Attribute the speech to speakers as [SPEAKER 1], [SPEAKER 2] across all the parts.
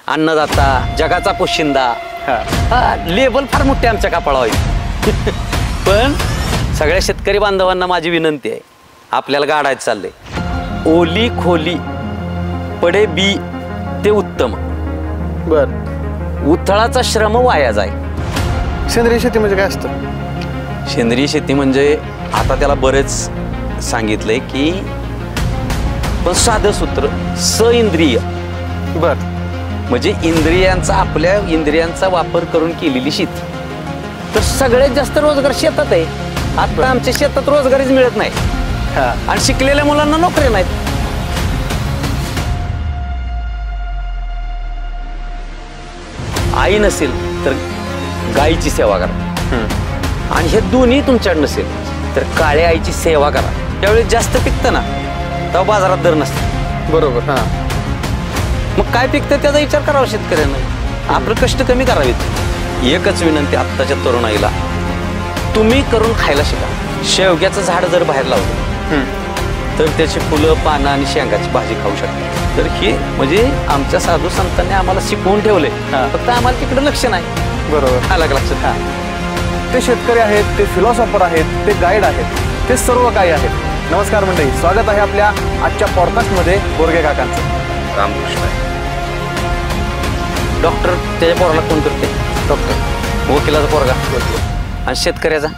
[SPEAKER 1] अन्नदाता, जगाचा पोशिंदा, लेबल फार मोठे आमच्या कपाळावर आहे. पण सगळ्या शेतकरी बांधवांना माझी विनंती आहे, आपल्याला गाडायचं चाललंय. ओली खोली पडे बी ते उत्तम.
[SPEAKER 2] बर.
[SPEAKER 1] उथळाचा श्रम वाया जाय.
[SPEAKER 2] सेंद्रिय शेती म्हणजे काय असतं?
[SPEAKER 1] सेंद्रिय शेती म्हणजे आता त्याला बरेच सांगितलंय की, पण साधं सूत्र इंद्रिय.
[SPEAKER 2] बर.
[SPEAKER 1] म्हणजे इंद्रियांचा, आपल्या इंद्रियांचा वापर करून केलेली शेती. तर सगळ्यात जास्त रोजगार शेतात आहे. आता आमच्या शेतात रोजगारीच मिळत नाही आणि शिकलेल्या मुलांना नोकरी नाहीत. आई नसेल तर गायीची सेवा करा, आणि हे दोन्ही तुमच्याकडे नसेल तर काळ्या आईची सेवा करा. त्यावेळी जास्त पिकतं ना, तेव्हा बाजारात दर नसतं.
[SPEAKER 2] बरोबर.
[SPEAKER 1] मग काय पिकतं त्याचा विचार करावा शेतकऱ्यांना. आपलं कष्ट कमी करावेत. एकच विनंती आत्ताच्या तरुणाईला, तुम्ही करून खायला शिका. शेवग्याचं झाड जर बाहेर लावलं तर त्याची फुलं, पानं आणि शेंगाची भाजी खाऊ शकता. तर हे म्हणजे आमच्या साधू संतांनी आम्हाला शिकवून ठेवले, फक्त आम्हाला तिकडे लक्ष नाही.
[SPEAKER 2] बरोबर.
[SPEAKER 1] अलग लक्षात.
[SPEAKER 2] ते शेतकरी आहेत, ते फिलॉसॉफर आहेत, ते गाईड आहेत, ते सर्व काही आहेत. नमस्कार मंडळी, स्वागत आहे आपल्या आजच्या पॉडकास्टमध्ये बोरगे काकांचं.
[SPEAKER 1] रामकृष्ण. डॉक्टर त्याच्या पोराला कोण करते?
[SPEAKER 2] डॉक्टर.
[SPEAKER 1] वकिलाचा पोरगा आणि शेतकऱ्याचा.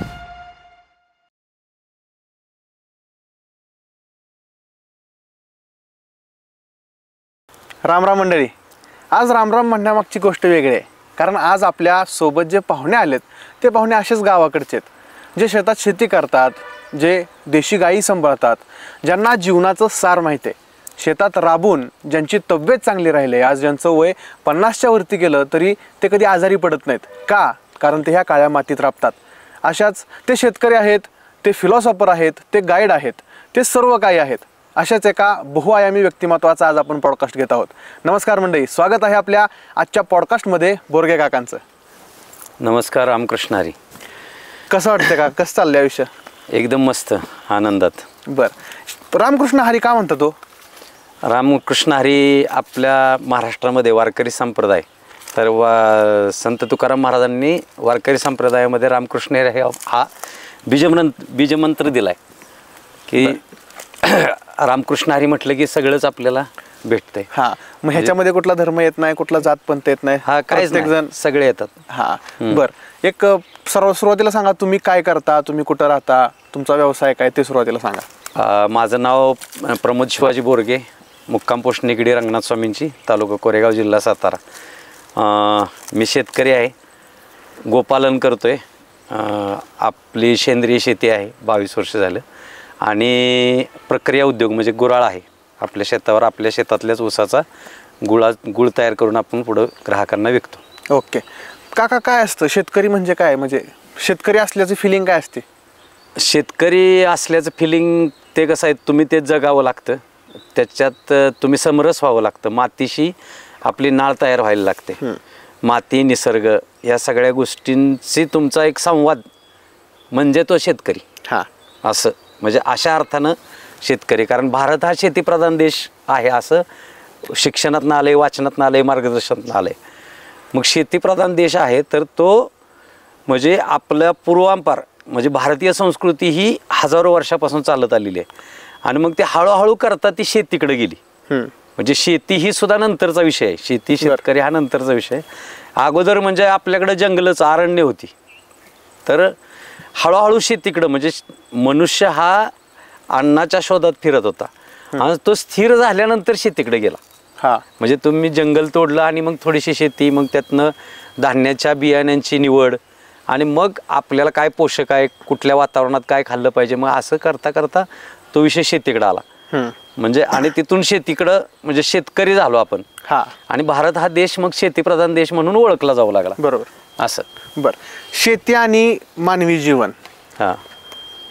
[SPEAKER 2] रामराम मंडळी. आज रामराम म्हणण्यामागची गोष्ट वेगळी आहे, कारण आज आपल्या सोबत जे पाहुणे आलेत ते पाहुणे असेच गावाकडचे आहेत, जे शेतात शेती करतात, जे देशी गायी सांभाळतात, ज्यांना जीवनाचं सार माहिती आहे. शेतात राबून ज्यांची तब्येत चांगली राहिली, आज ज्यांचं वय 50च्या वरती गेलं तरी ते कधी आजारी पडत नाहीत. का? कारण ते ह्या काळ्या मातीत राबतात. अशाच ते शेतकरी आहेत, ते फिलॉसॉफर आहेत, ते गाईड आहेत, ते सर्व काही आहेत. अशाच एका बहुआयामी व्यक्तिमत्वाचा आज आपण पॉडकास्ट घेत आहोत. नमस्कार मंडळी, स्वागत आहे आपल्या आजच्या पॉडकास्टमध्ये बोरगे काकांचं.
[SPEAKER 1] नमस्कार. रामकृष्ण हरी.
[SPEAKER 2] कसं वाटतं का? कसं चाललंय आयुष्य?
[SPEAKER 1] एकदम मस्त, आनंदात.
[SPEAKER 2] बरं. रामकृष्ण हरी का म्हणतात तो?
[SPEAKER 1] रामकृष्ण हरी आपल्या महाराष्ट्रामध्ये वारकरी संप्रदाय, तर संत तुकाराम महाराजांनी वारकरी संप्रदायामध्ये रामकृष्ण हरी हा बीजमंत्र दिलाय की रामकृष्ण हरी म्हटलं की सगळंच आपल्याला भेटतंय.
[SPEAKER 2] हा, मग ह्याच्यामध्ये कुठला धर्म येत नाही, कुठला जात पंथ येत नाही.
[SPEAKER 1] हा, काहीच नाही, सगळे येतात.
[SPEAKER 2] हा. बरं. एक सुरुवातीला सांगा, तुम्ही काय करता, तुम्ही कुठं राहता, तुमचा व्यवसाय काय, ते सुरुवातीला सांगा.
[SPEAKER 1] माझं नाव प्रमोद शिवाजी बोरगे, मुक्काम पोस्ट निगडी रंगनाथ स्वामींची, तालुका कोरेगाव, जिल्हा सातारा. मी शेतकरी आहे, गोपालन करतोय. आपली सेंद्रिय शेती आहे, 22 वर्ष झालं. आणि प्रक्रिया उद्योग म्हणजे गुराळ आहे. आपल्या शेतावर, आपल्या शेतातल्याच ऊसाचा गुळ तयार करून आपण पुढं ग्राहकांना विकतो.
[SPEAKER 2] ओके काका, काय असतं शेतकरी म्हणजे काय? म्हणजे शेतकरी असल्याचं फिलिंग काय असते?
[SPEAKER 1] शेतकरी असल्याचं फिलिंग ते कसं आहे, तुम्ही ते जगावं लागतं, त्याच्यात तुम्ही समरस व्हावं लागतं. मातीशी आपली नाळ तयार व्हायला लागते. माती, निसर्ग या सगळ्या गोष्टींची तुमचा एक संवाद म्हणजे तो शेतकरी. असं म्हणजे अशा अर्थानं शेतकरी, कारण भारत हा शेतीप्रधान देश आहे असं शिक्षणातनं आलंय, वाचनातनं आलंय, मार्गदर्शनातनं आलंय. मग शेतीप्रधान देश आहे तर तो म्हणजे आपल्या पूर्वांपार म्हणजे भारतीय संस्कृती ही हजारो वर्षापासून चालत आलेली आहे. आणि मग ते हळूहळू करता ती शेतीकडे गेली. म्हणजे शेती ही सुद्धा नंतरचा विषय आहे. शेती, शेतकरी हा नंतरचा विषय. अगोदर म्हणजे आपल्याकडे जंगलच, अरण्य होती. तर हळूहळू शेतीकडं म्हणजे मनुष्य हा अन्नाच्या शोधात फिरत होता आणि तो स्थिर झाल्यानंतर शेतीकडे गेला. म्हणजे तुम्ही जंगल तोडलं आणि मग थोडीशी शेती, मग त्यातनं धान्याच्या बियाण्यांची निवड, आणि मग आपल्याला काय पोषक आहे, कुठल्या वातावरणात काय खाल्लं पाहिजे, मग असं करता करता तो विषय शेतीकडे आला. म्हणजे आणि तिथून शेतीकडं म्हणजे शेतकरी झालो आपण. आणि भारत हा देश मग शेतीप्रधान देश म्हणून ओळखला जाऊ लागला.
[SPEAKER 2] बरोबर.
[SPEAKER 1] असं.
[SPEAKER 2] बरं. शेती आणि मानवी जीवन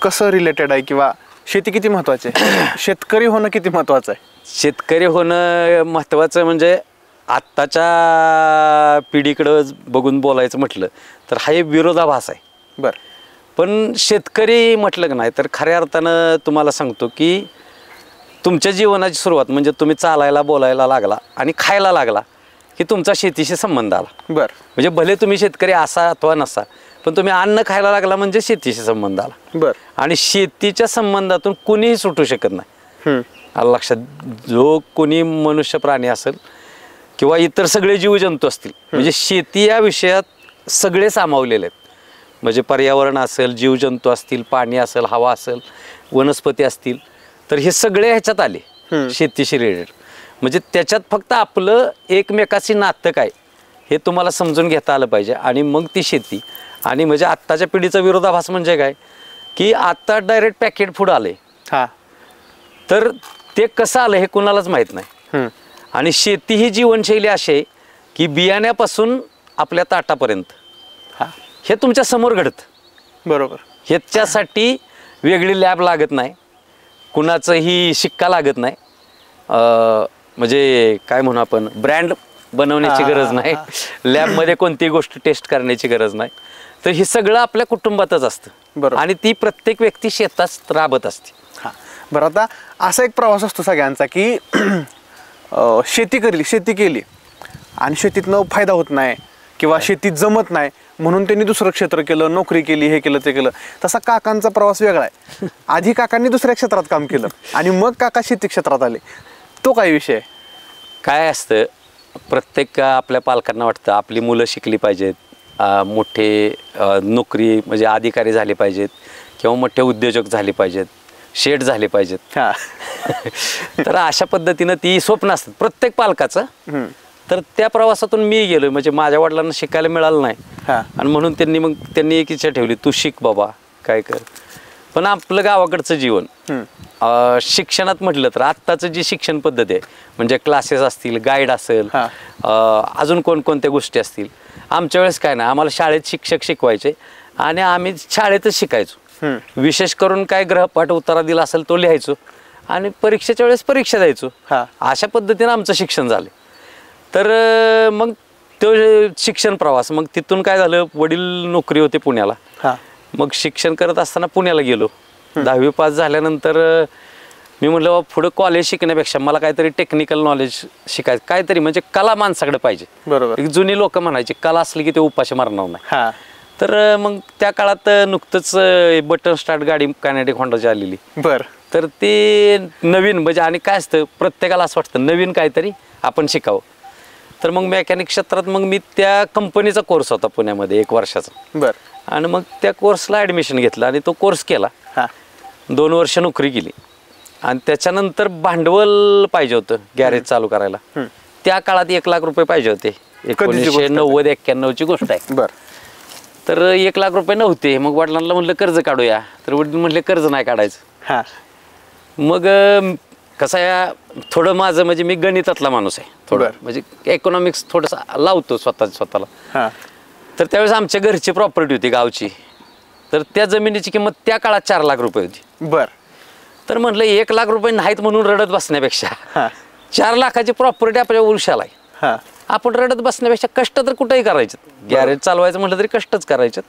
[SPEAKER 2] कसं रिलेटेड आहे, किंवा शेती किती महत्वाची आहे? शेतकरी होणं किती महत्वाचं आहे?
[SPEAKER 1] शेतकरी होणं महत्वाचं म्हणजे आत्ताच्या पिढीकडं बघून बोलायचं म्हटलं तर हा एक विरोधाभास आहे.
[SPEAKER 2] बरं.
[SPEAKER 1] पण शेतकरी म्हटलं की नाही तर खऱ्या अर्थानं तुम्हाला सांगतो की तुमच्या जीवनाची सुरुवात म्हणजे तुम्ही चालायला, बोलायला लागला आणि खायला लागला की तुमचा शेतीशी संबंध आला.
[SPEAKER 2] बर.
[SPEAKER 1] म्हणजे भले तुम्ही शेतकरी असा अथवा नसा, पण तुम्ही अन्न खायला लागला म्हणजे शेतीशी संबंध आला.
[SPEAKER 2] बर.
[SPEAKER 1] आणि शेतीच्या संबंधातून कुणीही सुटू शकत नाही. आलं लक्षात. जो कोणी मनुष्य प्राणी असेल किंवा इतर सगळे जीवजंतू असतील, म्हणजे शेती या विषयात सगळे सामावलेले आहेत. म्हणजे पर्यावरण असेल, जीवजंतू असतील, पाणी असेल, हवा असेल, वनस्पती असतील, तर हे सगळे ह्याच्यात आले शेतीशी रिलेटेड. म्हणजे त्याच्यात फक्त आपलं एकमेकाची नातं काय हे तुम्हाला समजून घेता आलं पाहिजे. आणि मग ती शेती. आणि म्हणजे आत्ताच्या पिढीचा विरोधाभास म्हणजे काय, की आता डायरेक्ट पॅकेट फूड आले. तर ते कसं आलं हे कुणालाच माहीत नाही. आणि शेती ही जीवनशैली अशी आहे की बियाण्यापासून आपल्या ताटापर्यंत हे तुमच्या समोर घडतं.
[SPEAKER 2] बरोबर.
[SPEAKER 1] ह्याच्यासाठी वेगळी लॅब लागत नाही, कुणाचंही शिक्का लागत नाही. म्हणजे काय म्हणू आपण, ब्रँड बनवण्याची गरज नाही, लॅबमध्ये कोणतीही गोष्ट टेस्ट करण्याची गरज नाही. तर हे सगळं आपल्या कुटुंबातच असतं.
[SPEAKER 2] बरोबर.
[SPEAKER 1] आणि ती प्रत्येक व्यक्ती शेतात राबत असते.
[SPEAKER 2] बरं, आता असा एक प्रवास असतो सगळ्यांचा की शेती केली आणि शेतीतनं फायदा होत नाही किंवा शेतीत जमत नाही म्हणून त्यांनी दुसरं क्षेत्र केलं, नोकरी केली, हे केलं ते केलं. तसा काकांचा प्रवास वेगळा आहे. आधी काकांनी दुसऱ्या क्षेत्रात काम केलं आणि मग काका शेती क्षेत्रात आले. तो काय विषय आहे?
[SPEAKER 1] काय असतं, प्रत्येक आपल्या पालकांना वाटतं आपली मुलं शिकली पाहिजेत, मोठे नोकरी म्हणजे अधिकारी झाले पाहिजेत किंवा मोठे उद्योजक झाले पाहिजेत, शेठ झाले पाहिजेत. तर अशा पद्धतीनं ती स्वप्न असतात प्रत्येक पालकाचं. तर त्या प्रवासातून मी गेलोय. म्हणजे माझ्या वडिलांना शिकायला मिळालं नाही आणि म्हणून त्यांनी एक इच्छा ठेवली, तू शिक बाबा, काय कर. पण आपलं गावाकडचं जीवन शिक्षणात म्हटलं तर आत्ताचं जी शिक्षण पद्धती आहे, म्हणजे क्लासेस असतील, गाईड असेल, अजून कोणकोणत्या गोष्टी असतील. आमच्या वेळेस काय नाही, आम्हाला शाळेत शिक्षक शिकवायचे आणि आम्ही शाळेतच शिकायचो. विशेष करून काय ग्रहपाठ उतारा दिला असेल तो लिहायचो आणि परीक्षेच्या वेळेस परीक्षा द्यायचो. अशा पद्धतीनं आमचं शिक्षण झालं. तर मग तो शिक्षण प्रवास, मग तिथून काय झालं, वडील नोकरी होते पुण्याला. मग शिक्षण करत असताना पुण्याला गेलो. 10वी पास झाल्यानंतर मी म्हटलं पुढं कॉलेज शिकण्यापेक्षा मला काहीतरी टेक्निकल नॉलेज शिकायचं, काहीतरी म्हणजे कला माणसाकडे पाहिजे.
[SPEAKER 2] बरोबर.
[SPEAKER 1] जुनी लोक म्हणायची कला असली की ते उपाशी मारणार नाही. तर मग त्या काळात नुकतंच बटन स्टार्ट गाडी कायनेटिक होंडाची आलेली. तर ते नवीन म्हणजे, आणि काय असतं प्रत्येकाला असं वाटतं नवीन काहीतरी आपण शिकावं. तर मग मेकॅनिक क्षेत्रात मग मी त्या कंपनीचा कोर्स होता पुण्यामध्ये 1 वर्षाचा. आणि मग त्या कोर्सला ॲडमिशन घेतलं आणि तो कोर्स केला. 2 वर्ष नोकरी केली आणि त्याच्यानंतर भांडवल पाहिजे होतं गॅरेज चालू करायला. त्या काळात 1 लाख रुपये पाहिजे होते. 1990-91ची गोष्ट आहे. तर 1 लाख रुपये नव्हते. मग वडिलांना म्हणलं कर्ज काढूया. तर वडील म्हणले कर्ज नाही काढायचं. मग कसं आहे, थोडं माझं म्हणजे मी गणितातला माणूस आहे, थोडं म्हणजे इकॉनॉमिक्स थोडंसं लावतो स्वतःला. तर त्यावेळेस आमच्या घरची प्रॉपर्टी होती गावची. तर त्या जमिनीची किंमत त्या काळात 4 लाख रुपये होती. तर म्हटलं 1 लाख रुपये नाहीत म्हणून रडत बसण्यापेक्षा 4 लाखाची प्रॉपर्टी आपल्या उरशाला आहे, आपण रडत बसण्यापेक्षा कष्ट तर कुठेही करायचे. गॅरेज चालवायचं म्हटलं तरी कष्टच करायचे.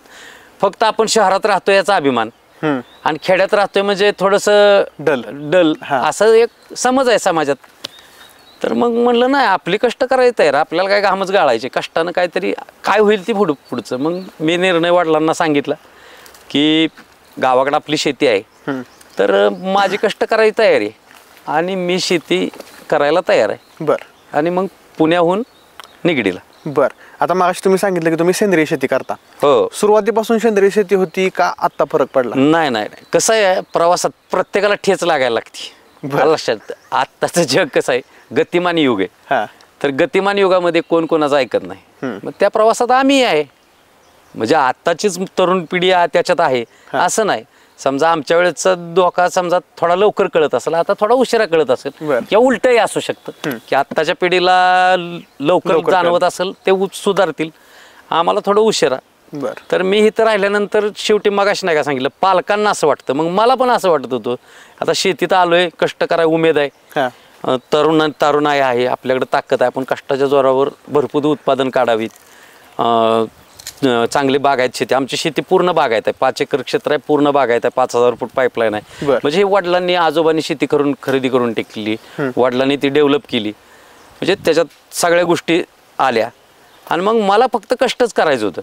[SPEAKER 1] फक्त आपण शहरात राहतो याचा अभिमान आणि खेड्यात राहतोय म्हणजे थोडंसं डल असं एक समज आहे समाजात. तर मग म्हणलं नाही, आपली कष्ट करायचं आहे, आपल्याला काय घामच गाळायचे, कष्टानं काहीतरी काय होईल ती पुढचं. मग मी निर्णय वडिलांना सांगितला की गावाकडे आपली शेती आहे, तर माझी कष्ट करायची तयारी आहे आणि मी शेती करायला तयार आहे. आणि मग पुण्याहून निगडीला.
[SPEAKER 2] आता मागाशी तुम्ही सांगितलं की तुम्ही सेंद्रिय शेती करता.
[SPEAKER 1] हो.
[SPEAKER 2] सुरुवातीपासून सेंद्रिय शेती होती का आत्ता फरक पडला?
[SPEAKER 1] नाही, कसं आहे, प्रवासात प्रत्येकाला ठेच लागायला लागते. लक्षात, आत्ताचं जग कसं आहे, गतिमान युग आहे. तर गतिमान युगामध्ये कोण कोणाचं ऐकत नाही. मग त्या प्रवासात आम्ही आहे. म्हणजे आत्ताचीच तरुण पिढी त्याच्यात आहे असं नाही. समजा आमच्या वेळेचा धोका समजा थोडा लवकर कळत असेल, आता थोडा उशिरा कळत असेल किंवा उलटही असू शकतं की आत्ताच्या पिढीला लवकर जाणवत असेल ते सुधारतील, आम्हाला थोडं उशिरा. तर मी इथं राहिल्यानंतर शेवटी मगाशी नाही का सांगितलं, पालकांना असं वाटतं, मग मला पण असं वाटत होतं आता शेतीत आलोय, कष्ट कराय उमेद आहे, तरुणाई आहे, आपल्याकडे ताकद आहे, आपण कष्टाच्या जोरावर भरपूर उत्पादन काढावीत, चांगली बागायत शेती. आमची शेती पूर्ण बागायत आहे, 5 एकर क्षेत्र आहे, पूर्ण बागायत आहे, 5000 फूट पाईपलाईन आहे. म्हणजे वडिलांनी आजोबांनी शेती करून खरेदी करून टेकली, वडिलांनी ती डेव्हलप केली. म्हणजे त्याच्यात सगळ्या गोष्टी आल्या आणि मग मला फक्त कष्टच करायचं होतं.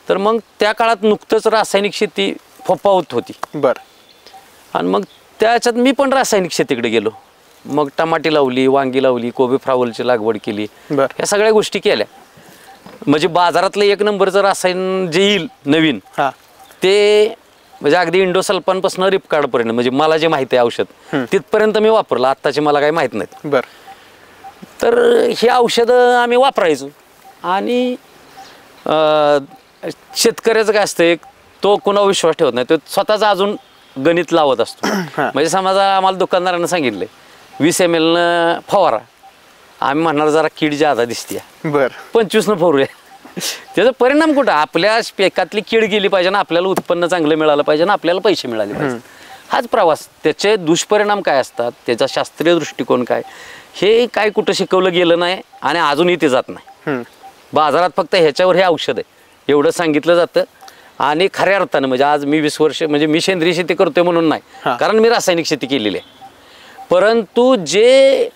[SPEAKER 1] तर मग त्या काळात नुकतंच रासायनिक शेती फोफावत होती.
[SPEAKER 2] बरं.
[SPEAKER 1] आणि मग त्याच्यात मी पण रासायनिक शेतीकडे गेलो. मग टमाटी लावली, वांगी लावली, कोबी फ्लावरची लागवड केली. ह्या सगळ्या गोष्टी केल्या. म्हणजे बाजारातलं एक नंबरचं रासायन जे येईल नवीन ते म्हणजे अगदी इंडोसल्फानपासून रिपकार्डपर्यंत म्हणजे मला जे माहिती आहे औषध तिथपर्यंत मी वापरलं. आत्ताचे मला काही माहीत नाहीत.
[SPEAKER 2] बरं.
[SPEAKER 1] तर ही औषधं आम्ही वापरायचो. आणि शेतकऱ्याचं काय असतं, तो कोणावर विश्वास ठेवत नाही, तो स्वतःचा अजून गणित लावत असतो. म्हणजे समजा आम्हाला दुकानदारानं सांगितले 20 ml फवारा, आम्ही म्हणणार जरा कीड जादा दिसते,
[SPEAKER 2] बरं
[SPEAKER 1] 25 फवारूया. त्याचा परिणाम कुठं, आपल्या पिकातली कीड गेली पाहिजे ना, आपल्याला उत्पन्न चांगलं मिळालं पाहिजे ना, आपल्याला पैसे मिळाले पाहिजे. हाच प्रवास. त्याचे दुष्परिणाम काय असतात, त्याचा शास्त्रीय दृष्टिकोन काय, हे काय कुठं शिकवलं गेलं नाही आणि अजूनही ते जात नाही. बाजारात फक्त ह्याच्यावर हे औषध आहे एवढं सांगितलं जातं. आणि खऱ्या अर्थानं म्हणजे आज मी 20 वर्ष म्हणजे मी सेंद्रिय शेती करतोय म्हणून नाही, कारण मी रासायनिक शेती केलेली आहे. परंतु जे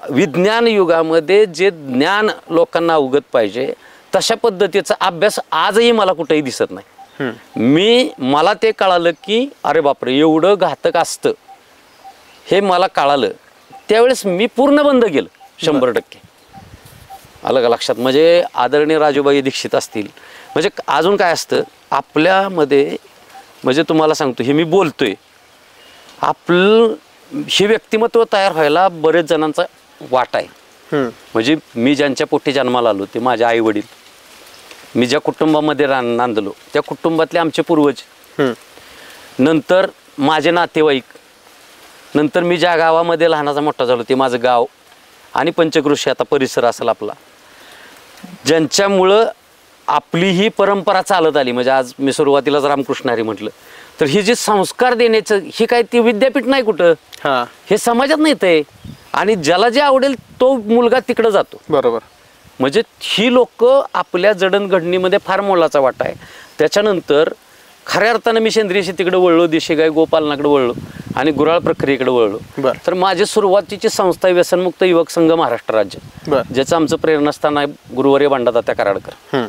[SPEAKER 1] विज्ञान युगामध्ये जे ज्ञान लोकांना अवगत पाहिजे तशा पद्धतीचा अभ्यास आजही मला कुठेही दिसत नाही. मला ते कळालं की अरे बापरे एवढं घातक असतं हे मला कळालं त्यावेळेस मी पूर्ण बंद केलं 100%. आलं का लक्षात. म्हणजे आदरणीय राजूबाई दीक्षित असतील, म्हणजे अजून काय असतं आपल्यामध्ये, म्हणजे तुम्हाला सांगतो हे मी बोलतोय, आपलं हे व्यक्तिमत्व तयार व्हायला बरेच जणांचा वाटा आहे. म्हणजे मी ज्यांच्या पोटी जन्माला आलो ते माझे आई वडील, मी ज्या कुटुंबामध्ये नांदलो त्या कुटुंबातले आमचे पूर्वज, नंतर माझे नातेवाईक, नंतर मी ज्या गावामध्ये लहानाचा मोठा झालो ते माझं गाव, आणि पंचकृषी आता परिसर असेल आपला, ज्यांच्यामुळं आपली ही परंपरा चालत आली. म्हणजे आज मी सुरुवातीलाच रामकृष्ण हरी म्हटलं, तर ही जे संस्कार देण्याचं ही काय ती विद्यापीठ नाही कुठं, हे समाजात नाही ते. आणि ज्याला जे आवडेल तो मुलगा तिकडं जातो.
[SPEAKER 2] बरोबर.
[SPEAKER 1] म्हणजे ही लोक आपल्या जडणघडणीमध्ये फार मोलाचा वाटा आहे. त्याच्यानंतर खऱ्या अर्थानं मी सेंद्रिय शेतीकडे वळलो, देशी गाय गोपालनाकडे वळलो आणि गुराळ प्रक्रियेकडे वळलो. तर माझी सुरुवातीची संस्था आहे व्यसनमुक्त युवक संघ महाराष्ट्र राज्य, ज्याचं आमचं प्रेरणास्थान आहे गुरुवर्य बंडातात्या कराडकर.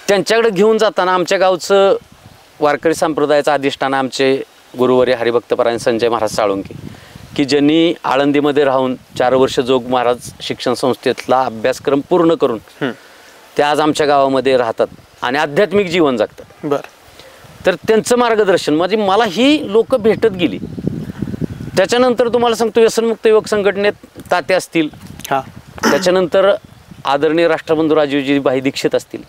[SPEAKER 1] त्यांच्याकडे घेऊन जाताना आमच्या गावचं वारकरी संप्रदायाचं अधिष्ठान आमचे गुरुवर्य हरिभक्तपरायण संजय महाराज साळुंके, की ज्यांनी आळंदीमध्ये राहून 4 वर्ष जोग महाराज शिक्षण संस्थेतला अभ्यासक्रम पूर्ण करून ते आज आमच्या गावामध्ये राहतात आणि आध्यात्मिक जीवन जगतात.
[SPEAKER 2] बरं.
[SPEAKER 1] तर त्यांचं मार्गदर्शन म्हणजे मला ही लोक भेटत गेली. त्याच्यानंतर तुम्हाला सांगतो व्यसनमुक्त युवक संघटनेत ताते असतील, त्याच्यानंतर आदरणीय राष्ट्रबंधू राजीवजी भाई दीक्षित असतील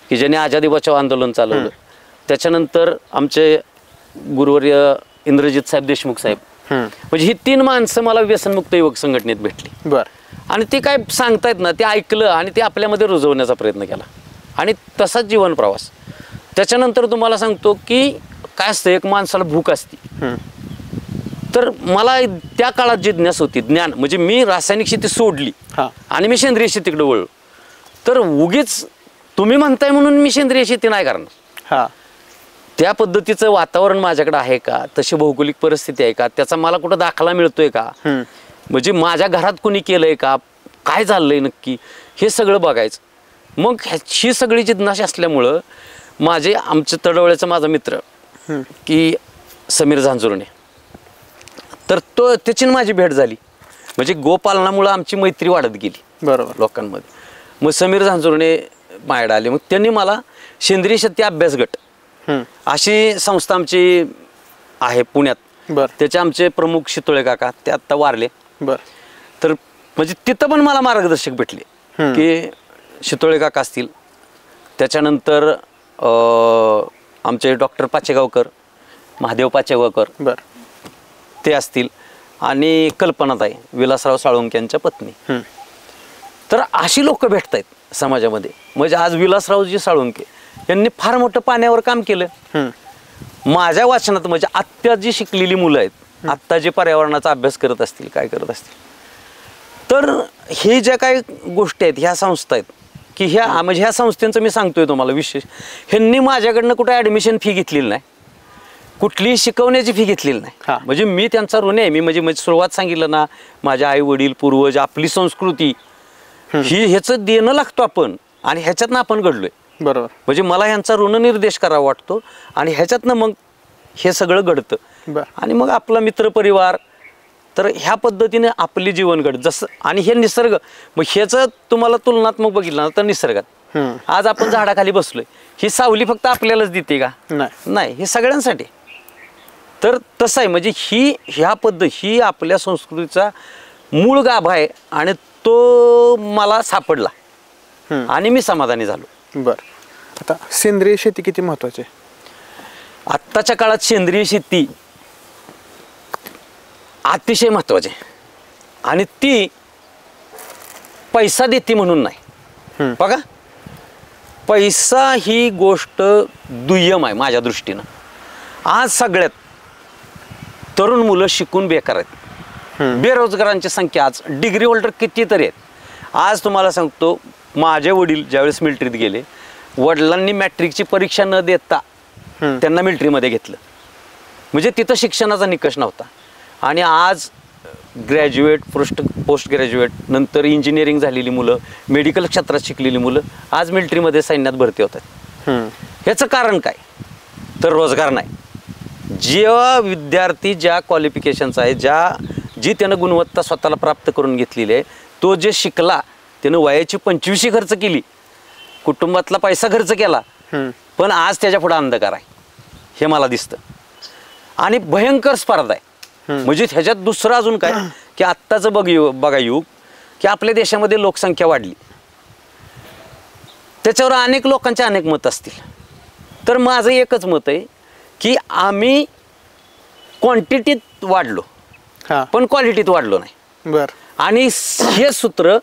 [SPEAKER 1] की ज्यांनी आझादी बचाव आंदोलन चालवलं. त्याच्यानंतर आमचे गुरुवर्य इंद्रजित साहेब देशमुख साहेब, म्हणजे ही 3 माणसं मला व्यसनमुक्त युवक संघटनेत भेटली. आणि ते काय सांगतायत ना ते ऐकलं आणि ते आपल्यामध्ये रुजवण्याचा प्रयत्न केला आणि तसाच जीवन प्रवास. त्याच्यानंतर तुम्हाला सांगतो की काय असतं, एक माणसाला भूक असते. तर मला त्या काळात जिज्ञास होती ज्ञान, म्हणजे मी रासायनिक शेती सोडली आणि मी सेंद्रिय शेतीकडे वळलो. तर उगीच तुम्ही म्हणताय म्हणून मी सेंद्रिय शेती नाही करणार. त्या पद्धतीचं वातावरण माझ्याकडे आहे का, तशी भौगोलिक परिस्थिती आहे का, त्याचा मला कुठं दाखला मिळतोय का, म्हणजे माझ्या घरात कोणी केलंय का, काय चाललंय नक्की, हे सगळं बघायचं. मग ही सगळी जिज्ञासा असल्यामुळं आमच्या तडवळ्याचा माझा मित्र की समीर झांजुर्णे, तर त्याची माझी भेट झाली. म्हणजे गोपालनामुळं आमची मैत्री वाढत गेली
[SPEAKER 2] बरोबर
[SPEAKER 1] लोकांमध्ये. मग समीर झांजुर्णे माझ्याकडे आले, मग त्यांनी मला सेंद्रिय शेती अभ्यास गट अशी संस्था आमची आहे पुण्यात, त्याचे आमचे प्रमुख शितोळे काका ते आत्ता वारले. तर म्हणजे तिथं पण मला मार्गदर्शक भेटले की शितोळे काका असतील, त्याच्यानंतर आमचे डॉक्टर पाचेगावकर, महादेव पाचेगावकर ते असतील, आणि कल्पनाताई विलासराव साळुंके यांच्या पत्नी. तर अशी लोक भेटत आहेत समाजामध्ये. म्हणजे आज विलासरावजी साळुंके यांनी फार मोठं पाण्यावर काम केलं. माझ्या वाचनात म्हणजे आत्ता जी शिकलेली मुलं आहेत, आत्ता जे पर्यावरणाचा अभ्यास करत असतील, काय करत असतील, तर हे ज्या काही गोष्टी आहेत ह्या संस्था आहेत की म्हणजे ह्या संस्थेचं मी सांगतोय तुम्हाला विशेष, ह्यांनी माझ्याकडनं कुठे ॲडमिशन फी घेतलेली नाही, कुठलीही शिकवण्याची फी घेतलेली नाही. म्हणजे मी त्यांचा ऋण आहे. मी म्हणजे सुरुवात सांगितलं ना, माझ्या आई वडील पूर्वज आपली संस्कृती ह्याचं देणं लागतो आपण आणि ह्याच्यातनं आपण घडलोय.
[SPEAKER 2] बरोबर.
[SPEAKER 1] म्हणजे मला ह्यांचा ऋणनिर्देश करावा वाटतो आणि ह्याच्यातनं मग हे सगळं घडतं.
[SPEAKER 2] बरं.
[SPEAKER 1] आणि मग आपला मित्रपरिवार, तर ह्या पद्धतीने आपली जीवन घडत जसं. आणि हे निसर्ग, मग ह्याचं तुम्हाला तुलनात्मक बघितलं तर निसर्गात आज आपण झाडाखाली बसलोय, ही सावली फक्त आपल्यालाच देते का? नाही, हे सगळ्यांसाठी. तर तसं आहे, म्हणजे ह्या पद्धत ही आपल्या संस्कृतीचा मूळ गाभा आहे आणि तो मला सापडला आणि मी समाधानी झालो.
[SPEAKER 2] बरं. आता सेंद्रिय शेती किती महत्वाची आहे?
[SPEAKER 1] आत्ताच्या काळात सेंद्रिय शेती अतिशय महत्वाची आहे आणि ती पैसा देते म्हणून नाही. बघा, पैसा ही गोष्ट दुय्यम आहे माझ्या दृष्टीनं. आज सगळ्यात तरुण मुलं शिकून बेकार आहेत. बेरोजगारांची संख्या आज डिग्री होल्डर कितीतरी आहेत. आज तुम्हाला सांगतो, माझे वडील ज्यावेळेस मिलिटरीत गेले, वडिलांनी मॅट्रिकची परीक्षा न देता त्यांना मिलिटरीमध्ये घेतलं. म्हणजे तिथं शिक्षणाचा निकष नव्हता. आणि आज ग्रॅज्युएट, पोस्ट ग्रॅज्युएट, नंतर इंजिनिअरिंग झालेली मुलं, मेडिकल क्षेत्रात शिकलेली मुलं आज मिलिटरीमध्ये सैन्यात भरती होतात. ह्याचं कारण काय? तर रोजगार नाही. जेव्हा विद्यार्थी ज्या क्वालिफिकेशनचा आहे, जी त्यानं गुणवत्ता स्वतःला प्राप्त करून घेतलेली आहे, तो जे शिकला त्यानं वयाची 25 खर्च केली, कुटुंबातला पैसा खर्च केला, पण आज त्याच्या पुढे अंधकार आहे हे मला दिसतं. आणि भयंकर स्पर्धा आहे. म्हणजे ह्याच्यात दुसरं अजून काय की आत्ताचं बघा युग की आपल्या देशामध्ये लोकसंख्या वाढली, त्याच्यावर अनेक लोकांचे अनेक मत असतील. तर माझं एकच मत आहे की आम्ही क्वांटिटीत वाढलो पण क्वालिटीत वाढलो नाही.
[SPEAKER 2] बरं.
[SPEAKER 1] आणि हे सूत्र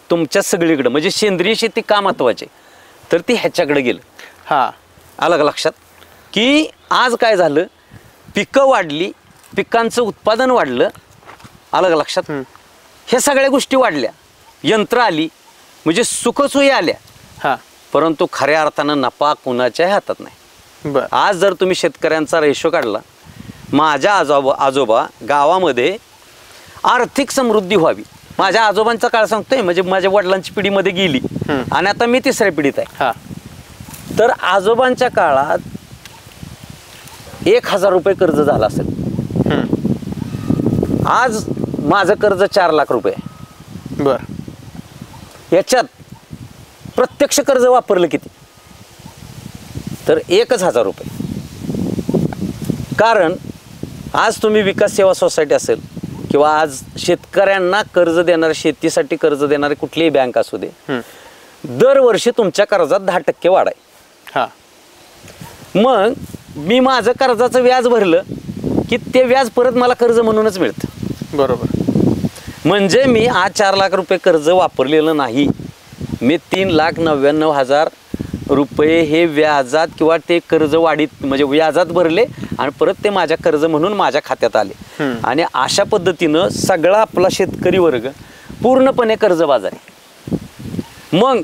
[SPEAKER 1] तुमच्या सगळीकडं, म्हणजे सेंद्रिय शेती का महत्वाची तर ती ह्याच्याकडे गेलं. आलं का लक्षात? की आज काय झालं, पिकं वाढली, पिकांचं उत्पादन वाढलं. आलं का लक्षात? हे सगळ्या गोष्टी वाढल्या, यंत्र आली, म्हणजे सुखसोयी आल्या, परंतु खऱ्या अर्थानं नफा कुणाच्याही हातात नाही. आज जर तुम्ही शेतकऱ्यांचा रेशो काढला, माझ्या आजोबा गावामध्ये आर्थिक समृद्धी व्हावी, माझ्या आजोबांचा काळ सांगतोय, म्हणजे माझ्या वडिलांची पिढीमध्ये गेली आणि आता मी तिसऱ्या पिढीत आहे. तर आजोबांच्या काळात 1000 रुपये कर्ज झालं असेल. आज माझं कर्ज 4 लाख रुपये. याच्यात प्रत्यक्ष कर्ज वापरलं किती तर 1000 रुपये. कारण आज तुम्ही विकास सेवा सोसायटी असेल किंवा आज शेतकऱ्यांना कर्ज देणारे, शेतीसाठी कर्ज देणारे कुठलीही बँक असू दे, दरवर्षी तुमच्या कर्जात 10% वाढ आहे. मग मी माझं कर्जाचं व्याज भरलं की ते व्याज परत मला कर्ज म्हणूनच मिळतं.
[SPEAKER 2] बरोबर.
[SPEAKER 1] म्हणजे मी आज 4 लाख रुपये कर्ज वापरलेलं नाही, मी 3,99,000 रुपये हे व्याजात किंवा ते कर्ज वाढीत, म्हणजे व्याजात भरले आणि परत ते माझ्या कर्ज म्हणून माझ्या खात्यात आले. आणि अशा पद्धतीनं सगळा आपला शेतकरी वर्ग पूर्णपणे कर्जबाजारी. मग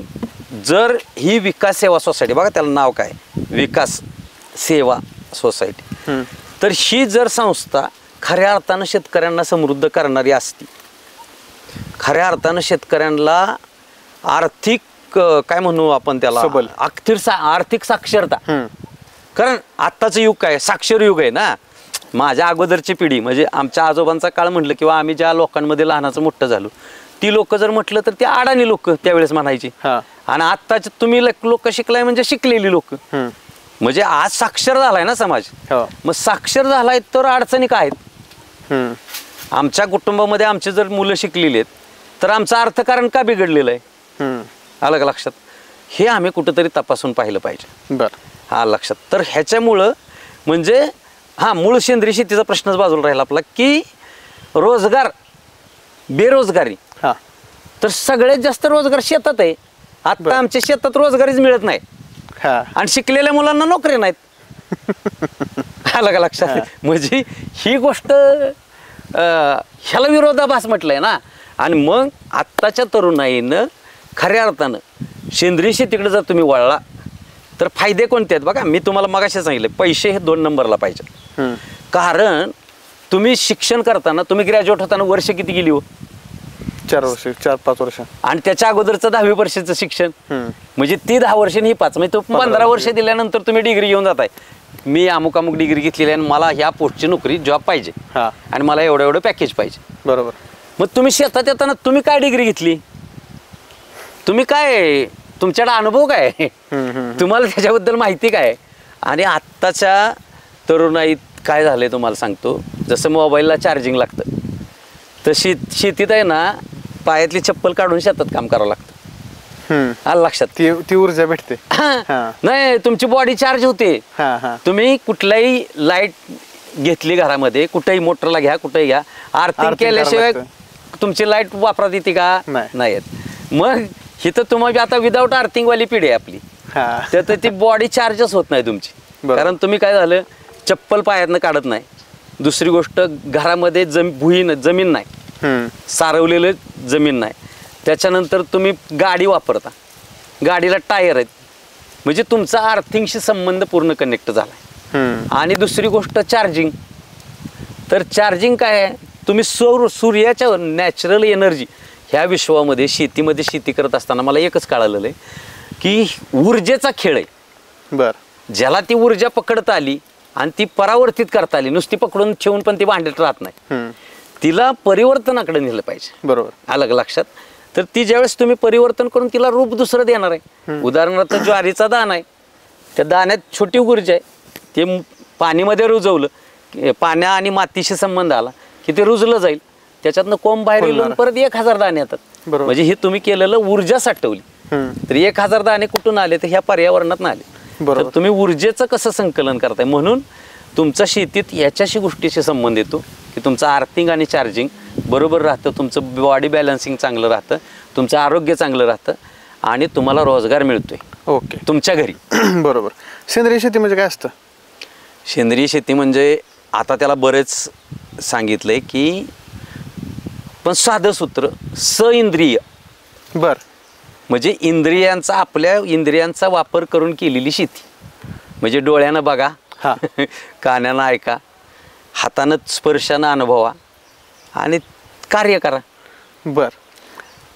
[SPEAKER 1] जर ही विकास सेवा सोसायटी, बघा त्याला नाव काय, विकास सेवा सोसायटी, तर ही जर संस्था खऱ्या अर्थानं शेतकऱ्यांना समृद्ध करणारी असती, खऱ्या अर्थानं शेतकऱ्यांना आर्थिक काय म्हणू आपण त्याला, आर्थिक साक्षरता. कारण आत्ताचं युग काय, साक्षर युग आहे ना. माझ्या अगोदरची पिढी, म्हणजे आमच्या आजोबांचा काळ म्हटलं किंवा आम्ही ज्या लोकांमध्ये लहानाचं मोठं झालो, ती लोक जर म्हटलं तर ती अडाणी लोक त्यावेळेस म्हणायची. आणि आत्ताचे तुम्ही लोक शिकलाय म्हणजे शिकलेली लोक. म्हणजे आज साक्षर झालाय ना समाज. मग साक्षर झालाय तर अडचणी काय आहेत? आमच्या कुटुंबामध्ये आमचे जर मुलं शिकलेली आहेत तर आमचं अर्थकारण का बिघडलेलं आहे? आलं का लक्षात? हे आम्ही कुठंतरी तपासून पाहिलं पाहिजे. हा लक्षात. तर ह्याच्यामुळं म्हणजे मूळ सेंद्रिय शेतीचा प्रश्नच बाजूला राहिला आपला की रोजगार, बेरोजगारी. तर सगळ्यात जास्त रोजगार शेतात आहे. आता आमच्या शेतात रोजगारीच मिळत नाही आणि शिकलेल्या मुलांना नोकरी नाहीत. आलं का लक्षात? म्हणजे ही गोष्ट ह्याला विरोधाभास म्हटलंय ना. आणि मग आत्ताच्या तरुणाईनं खऱ्या अर्थानं सेंद्रिय शेतीकडे जर तुम्ही वळला तर फायदे कोणते आहेत? बघा, मी तुम्हाला मगाशी सांगितले, पैसे हे 2 नंबरला पाहिजे. कारण तुम्ही शिक्षण करताना, तुम्ही ग्रॅज्युएट होताना वर्ष किती गेली हो?
[SPEAKER 2] 4 वर्ष 4-5 वर्ष
[SPEAKER 1] आणि त्याच्या अगोदरचं 10वी वर्षाचं शिक्षण म्हणजे ती 10 वर्ष आणि ही 5 म्हणजे तो 15 वर्ष दिल्यानंतर तुम्ही डिग्री घेऊन जाताय. मी अमुक अमुक डिग्री घेतलेली आहे आणि मला ह्या पोस्टची नोकरी जॉब पाहिजे आणि मला एवढं पॅकेज पाहिजे.
[SPEAKER 2] बरोबर.
[SPEAKER 1] मग तुम्ही शेतात येताना तुम्ही काय डिग्री घेतली, तुम्ही काय तुमच्याकडे अनुभव काय, तुम्हाला त्याच्याबद्दल माहिती काय. आणि आत्ताच्या तरुणाईत काय झालंय तुम्हाला सांगतो, जसं मोबाईलला चार्जिंग लागतं तशी शेतीत आहे ना पायातली चप्पल काढून शेतात काम करावं लागतं. आलं लक्षात.
[SPEAKER 2] ती ऊर्जा भेटते.
[SPEAKER 1] नाही तुमची बॉडी चार्ज होते. तुम्ही कुठलाही लाईट घेतली घरामध्ये, कुठेही मोटरला घ्या, कुठेही घ्या, आर्थिंग केल्याशिवाय तुमची लाईट वापरात येते का, नाही येत. मग इथं तुम्हाला आता विदाऊट आर्थिंग वाली पिढी आहे आपली, तर ती बॉडी चार्जच होत नाही तुमची. कारण तुम्ही काय झालं, चप्पल पायातनं काढत नाही. दुसरी गोष्ट घरामध्ये जमीन नाही, सारवलेलं जमीन नाही. त्याच्यानंतर तुम्ही गाडी वापरता, गाडीला टायर आहेत, म्हणजे तुमचा आर्थिंगशी संबंध पूर्ण कनेक्ट झाला. आणि दुसरी गोष्ट चार्जिंग. तर चार्जिंग काय आहे, तुम्ही सूर्याच्या नॅचरल एनर्जी ह्या विश्वामध्ये शेतीमध्ये शेती करत असताना मला एकच कळालेलं आहे की ऊर्जेचा खेळ आहे. ज्याला ती ऊर्जा पकडता आली आणि ती परावर्तित करता आली, नुसती पकडून ठेवून पण ती भांड्यात राहत नाही, तिला परिवर्तनाकडे नेलं पाहिजे.
[SPEAKER 2] बरोबर.
[SPEAKER 1] अलग लक्षात. तर ती ज्यावेळेस तुम्ही परिवर्तन करून तिला रूप दुसरं देणार आहे. उदाहरणार्थ ज्वारीचा दाणा आहे, त्या दाण्यात छोटी ऊर्जा आहे, ते पाणीमध्ये रुजवलं, पाण्या आणि मातीशी संबंध आला की ते रुजलं जाईल, त्याच्यातनं कोंब बाहेर येऊन परत 1000 दाणे येतात. म्हणजे हे तुम्ही केलेलं ऊर्जा साठवली. तर 1000 दाणे कुठून आले, तर ह्या पर्यावरणात आले. तर तुम्ही ऊर्जेचं कसं संकलन करताय, म्हणून तुमचा शेतीत याच्याशी गोष्टीशी संबंध येतो की तुमचं आर्थिंग आणि चार्जिंग बरोबर राहतं, तुमचं बॉडी बॅलन्सिंग चांगलं राहतं, तुमचं आरोग्य चांगलं राहतं आणि तुम्हाला रोजगार मिळतोय.
[SPEAKER 2] ओके.
[SPEAKER 1] तुमच्या घरी.
[SPEAKER 2] बरोबर. सेंद्रिय शेती म्हणजे काय असतं?
[SPEAKER 1] सेंद्रिय शेती म्हणजे आता त्याला बरेच सांगितलंय की, पण साधं सूत्र इंद्रिय. म्हणजे इंद्रियांचा, आपल्या इंद्रियांचा वापर करून केलेली शेती. म्हणजे डोळ्यानं बघा, कानानं ऐका, हातानं स्पर्शानं अनुभवा आणि कार्य करा.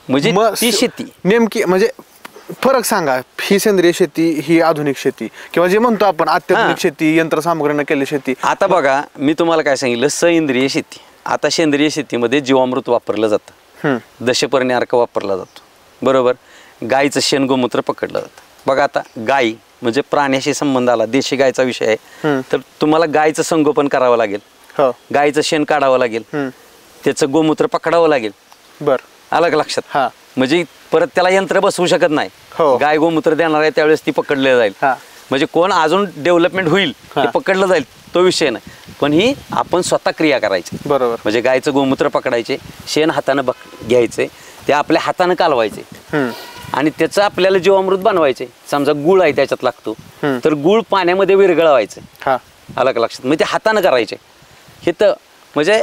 [SPEAKER 1] म्हणजे ती शेती
[SPEAKER 2] नेमकी, म्हणजे फरक सांगा. ही सेंद्रिय शेती, ही आधुनिक शेती, किंवा जे म्हणतो आपण अत्याधुनिक शेती, यंत्रसामुग्रीनं केली शेती.
[SPEAKER 1] आता बघा, मी तुम्हाला काय सांगितलं, सेंद्रिय शेती. आता सेंद्रिय शेतीमध्ये जीवामृत वापरलं जातं, दशपर्णी अर्क वापरला जातो, बरोबर. गाईचं शेण गोमूत्र पकडलं जातं. बघा आता गाई म्हणजे प्राण्याशी संबंध आला, देशी गायचा विषय आहे, तर तुम्हाला गायचं संगोपन करावं लागेल, गायचं शेण काढावं लागेल, त्याचं गोमूत्र पकडावं लागेल. अलग लक्षात. म्हणजे परत त्याला यंत्र बसवू शकत नाही. गाय गोमूत्र देणार आहे त्यावेळेस ती पकडली जाईल. म्हणजे कोण अजून डेव्हलपमेंट होईल, ते पकडलं जाईल, तो विषय नाही. पण ही आपण स्वतः क्रिया करायची.
[SPEAKER 2] बरोबर.
[SPEAKER 1] म्हणजे गायचं गोमूत्र पकडायचे, शेण हातानं घ्यायचे, ते आपल्या हातानं कालवायचे आणि त्याचं आपल्याला जीवामृत बनवायचे. समजा गुळ आहे त्याच्यात लागतो, तर गुळ पाण्यामध्ये विरघळवायचं. अलग लक्षात. म्हणजे ते हातानं करायचे. हे तर म्हणजे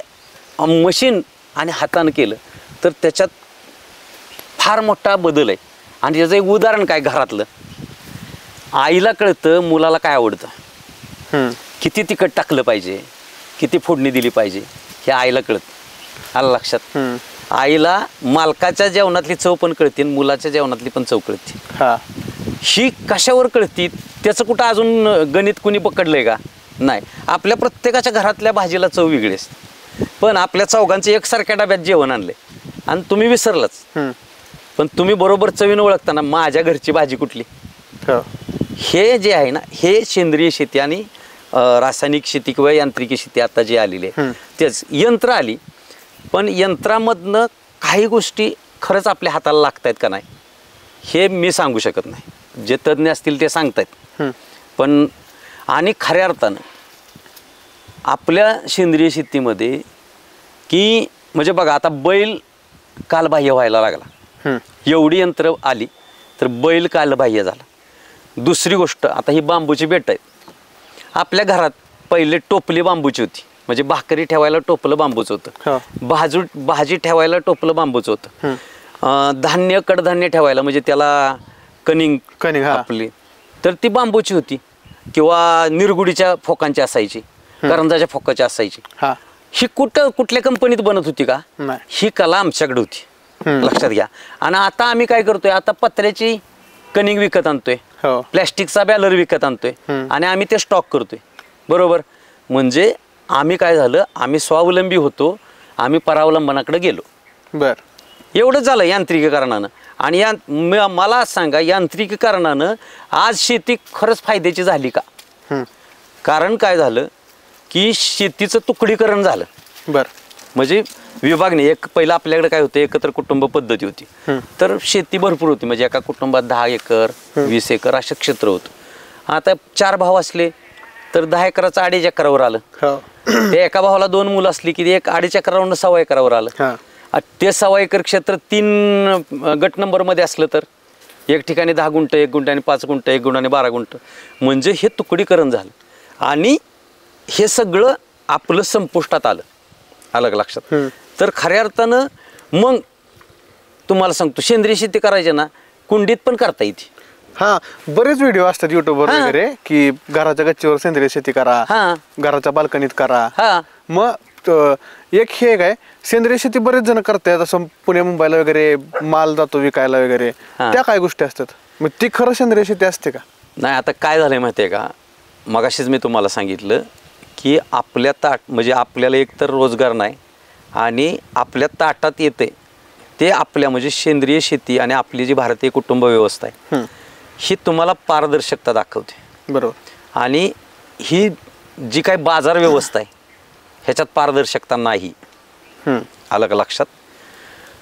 [SPEAKER 1] मशीन आणि हातानं केलं तर त्याच्यात फार मोठा बदल आहे. आणि त्याचं एक उदाहरण काय, घरातलं आईला कळतं मुलाला काय आवडतं, किती तिखट टाकलं पाहिजे, किती फोडणी दिली पाहिजे, हे आईला कळतं. आलं लक्षात. आईला मालकाच्या जेवणातली चव पण कळते, मुलाच्या जेवणातली पण चव कळते. ही कशावर कळती, त्याचं कुठं अजून गणित कुणी पकडलंय का, नाही. आपल्या प्रत्येकाच्या घरातल्या भाजीला चव वेगळी असते. पण आपल्या चौघांचे एकसारख्या डब्यात जेवण आणले आणि तुम्ही विसरलाच, पण तुम्ही बरोबर चवीनं ओळखताना माझ्या घरची भाजी कुठली. हे जे आहे ना, हे सेंद्रिय शेती आणि रासायनिक शेती किंवा यांत्रिकी शेती आता जी आलेली आहे, तेच यंत्र आली. पण यंत्रामधनं काही गोष्टी खरंच आपल्या हाताला लागतायत का नाही हे मी सांगू शकत नाही. जे तज्ज्ञ असतील ते सांगतायत. पण आणि खऱ्या अर्थानं आपल्या सेंद्रिय शेतीमध्ये की म्हणजे बघा, आता बैल कालबाह्य व्हायला लागला, एवढी यंत्र आली तर बैल कालबाह्य झाला. दुसरी गोष्ट, आता ही बांबूची बेट आहेत. आपल्या घरात पहिले टोपली बांबूची होती, म्हणजे भाकरी ठेवायला टोपलं बांबूचं होतं, भाजी ठेवायला टोपलं बांबूचं होतं, धान्य कडधान्य ठेवायला म्हणजे त्याला कणिंग आपली तर ती बांबूची होती, किंवा निरगुडीच्या फोकांची असायची, करंजाच्या फोकाची असायची. ही कुठल्या कंपनीत बनत होती का, ही कला आमच्याकडे होती. लक्षात घ्या. आणि आता आम्ही काय करतोय, आता पत्र्याची कनिंग विकत आणतोय,
[SPEAKER 2] हो.
[SPEAKER 1] प्लॅस्टिकचा बॅलर विकत आणतोय आणि आम्ही ते स्टॉक करतोय. बरोबर. म्हणजे आम्ही काय झालं, आम्ही स्वावलंबी होतो, आम्ही परावलंबनाकडे गेलो.
[SPEAKER 2] बर.
[SPEAKER 1] एवढंच झालं यांत्रिकीकरणानं. आणि मला सांगा, यांत्रिकीकरणानं आज शेती खरंच फायद्याची झाली का? कारण काय झालं की शेतीचं तुकडीकरण झालं.
[SPEAKER 2] बर.
[SPEAKER 1] म्हणजे विभागणी, एक पहिलं आपल्याकडे काय होतं, एकत्र कुटुंब पद्धती होती. तर शेती भरपूर होती, म्हणजे एका कुटुंबात 10 एकर 20 एकर असं क्षेत्र होतं. आता 4 भाव असले तर 10 एकराचं 2.5 एकरावर आलं. ते एका भावाला 2 मुलं असली की एक 2.5 एकरावरून 1.25 एकरावर आलं. ते 1.25 एकर क्षेत्र 3 गट नंबरमध्ये असलं तर एक ठिकाणी 10 गुंठ, 1 गुंठ आणि 5 गुंठ, 1 गुंठ आणि 12 गुंठ. म्हणजे हे तुकडीकरण झालं आणि हे सगळं आपलं संपुष्टात आलं. अलग लक्षात. तर खऱ्या अर्थानं मग तुम्हाला सांगतो, सेंद्रिय शेती करायची ना, कुंडीत पण करता येते.
[SPEAKER 2] हा, बरेच व्हिडिओ असतात युट्यूबवर वगैरे की घराच्या गच्चीवर सेंद्रिय शेती करा, घराच्या बाल्कनीत करा. मग एक हे काय, सेंद्रिय शेती बरेच जण करतात, असं पुणे मुंबईला वगैरे माल जातो विकायला वगैरे, त्या काय गोष्टी असतात? मग ती खरं सेंद्रिय शेती असते का?
[SPEAKER 1] नाही. आता काय झालंय माहितीये का, मगाशीच मी तुम्हाला सांगितलं की आपल्या म्हणजे आपल्याला एकतर रोजगार नाही आणि आपल्या ताटात येते ते आपल्या म्हणजे सेंद्रिय शेती आणि आपली जी भारतीय कुटुंब व्यवस्था आहे ही तुम्हाला पारदर्शकता दाखवते.
[SPEAKER 2] बरोबर.
[SPEAKER 1] आणि ही जी काही बाजार व्यवस्था आहे ह्याच्यात पारदर्शकता नाही. आलं का लक्षात?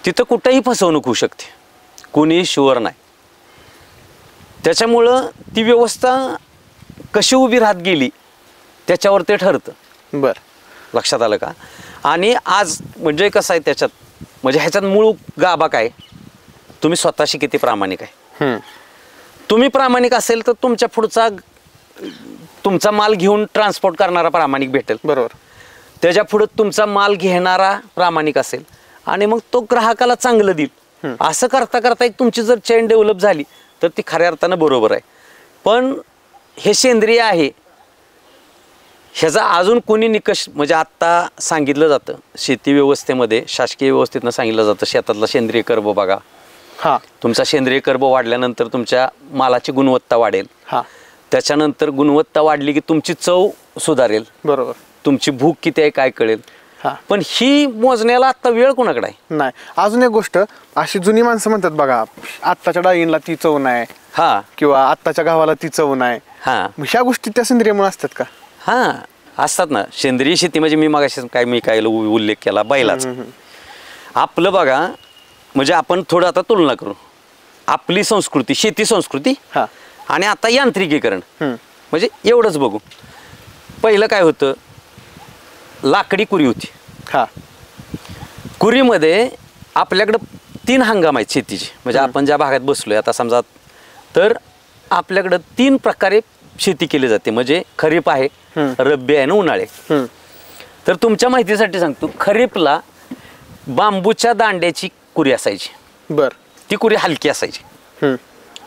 [SPEAKER 1] तिथं कुठेही फसवणूक होऊ शकते, कोणीही शुअर नाही. त्याच्यामुळं ती व्यवस्था कशी उभी राहत गेली त्याच्यावर ते ठरतं.
[SPEAKER 2] बर.
[SPEAKER 1] लक्षात आलं का? आणि आज म्हणजे कसं आहे त्याच्यात, म्हणजे ह्याच्यात मूळ गाभा काय, तुम्ही स्वतःशी किती प्रामाणिक आहे. तुम्ही प्रामाणिक असेल तर तुमच्या पुढचा तुमचा माल घेऊन ट्रान्सपोर्ट करणारा प्रामाणिक भेटेल.
[SPEAKER 2] बरोबर.
[SPEAKER 1] त्याच्या पुढे तुमचा माल घेणारा प्रामाणिक असेल आणि मग तो ग्राहकाला चांगलं देईल. असं करता करता एक तुमची जर चेन डेव्हलप झाली तर ती खऱ्या अर्थानं बरोबर आहे. पण हे सेंद्रिय आहे ह्याचा अजून कोणी निकष, म्हणजे आत्ता सांगितलं जातं शेती व्यवस्थेमध्ये, शासकीय व्यवस्थेतनं सांगितलं जातं, शेतातला सेंद्रिय कर्ब बघा. तुमचा सेंद्रिय कर्ब वाढल्यानंतर तुमच्या मालाची गुणवत्ता वाढेल. त्याच्यानंतर गुणवत्ता वाढली की तुमची चव सुधारेल.
[SPEAKER 2] बरोबर.
[SPEAKER 1] तुमची भूक किती आहे काय कळेल. पण ही मोजण्याला आता वेळ कोणाकडे आहे?
[SPEAKER 2] नाही. अजून एक गोष्ट, अशी जुनी माणसं म्हणतात बघा, आत्ताच्या डाळींना ती चव नाही, किंवा आत्ताच्या गावाला ती चव नाही. ह्या गोष्टी त्या सेंद्रिय म्हणून असतात का?
[SPEAKER 1] असतात ना. सेंद्रिय शेती म्हणजे मी काय उल्लेख केला बैलाचा. आपलं बघा, म्हणजे आपण थोडं आता तुलना करू, आपली संस्कृती, शेती संस्कृती आणि आता यांत्रिकीकरण, म्हणजे एवढंच बघू. पहिलं काय होतं, लाकडी कुरी होती. कुरीमध्ये आपल्याकडं 3 हंगाम आहेत शेतीचे. म्हणजे आपण ज्या भागात बसलोय आता समजा, तर आपल्याकडं 3 प्रकारे शेती केली जाते. म्हणजे खरीप आहे, रब्बी आहे आणि उन्हाळे. तर तुमच्या माहितीसाठी सांगतो, खरीपला बांबूच्या दांड्याची कुरी असायची. ती कुरी हलकी असायची.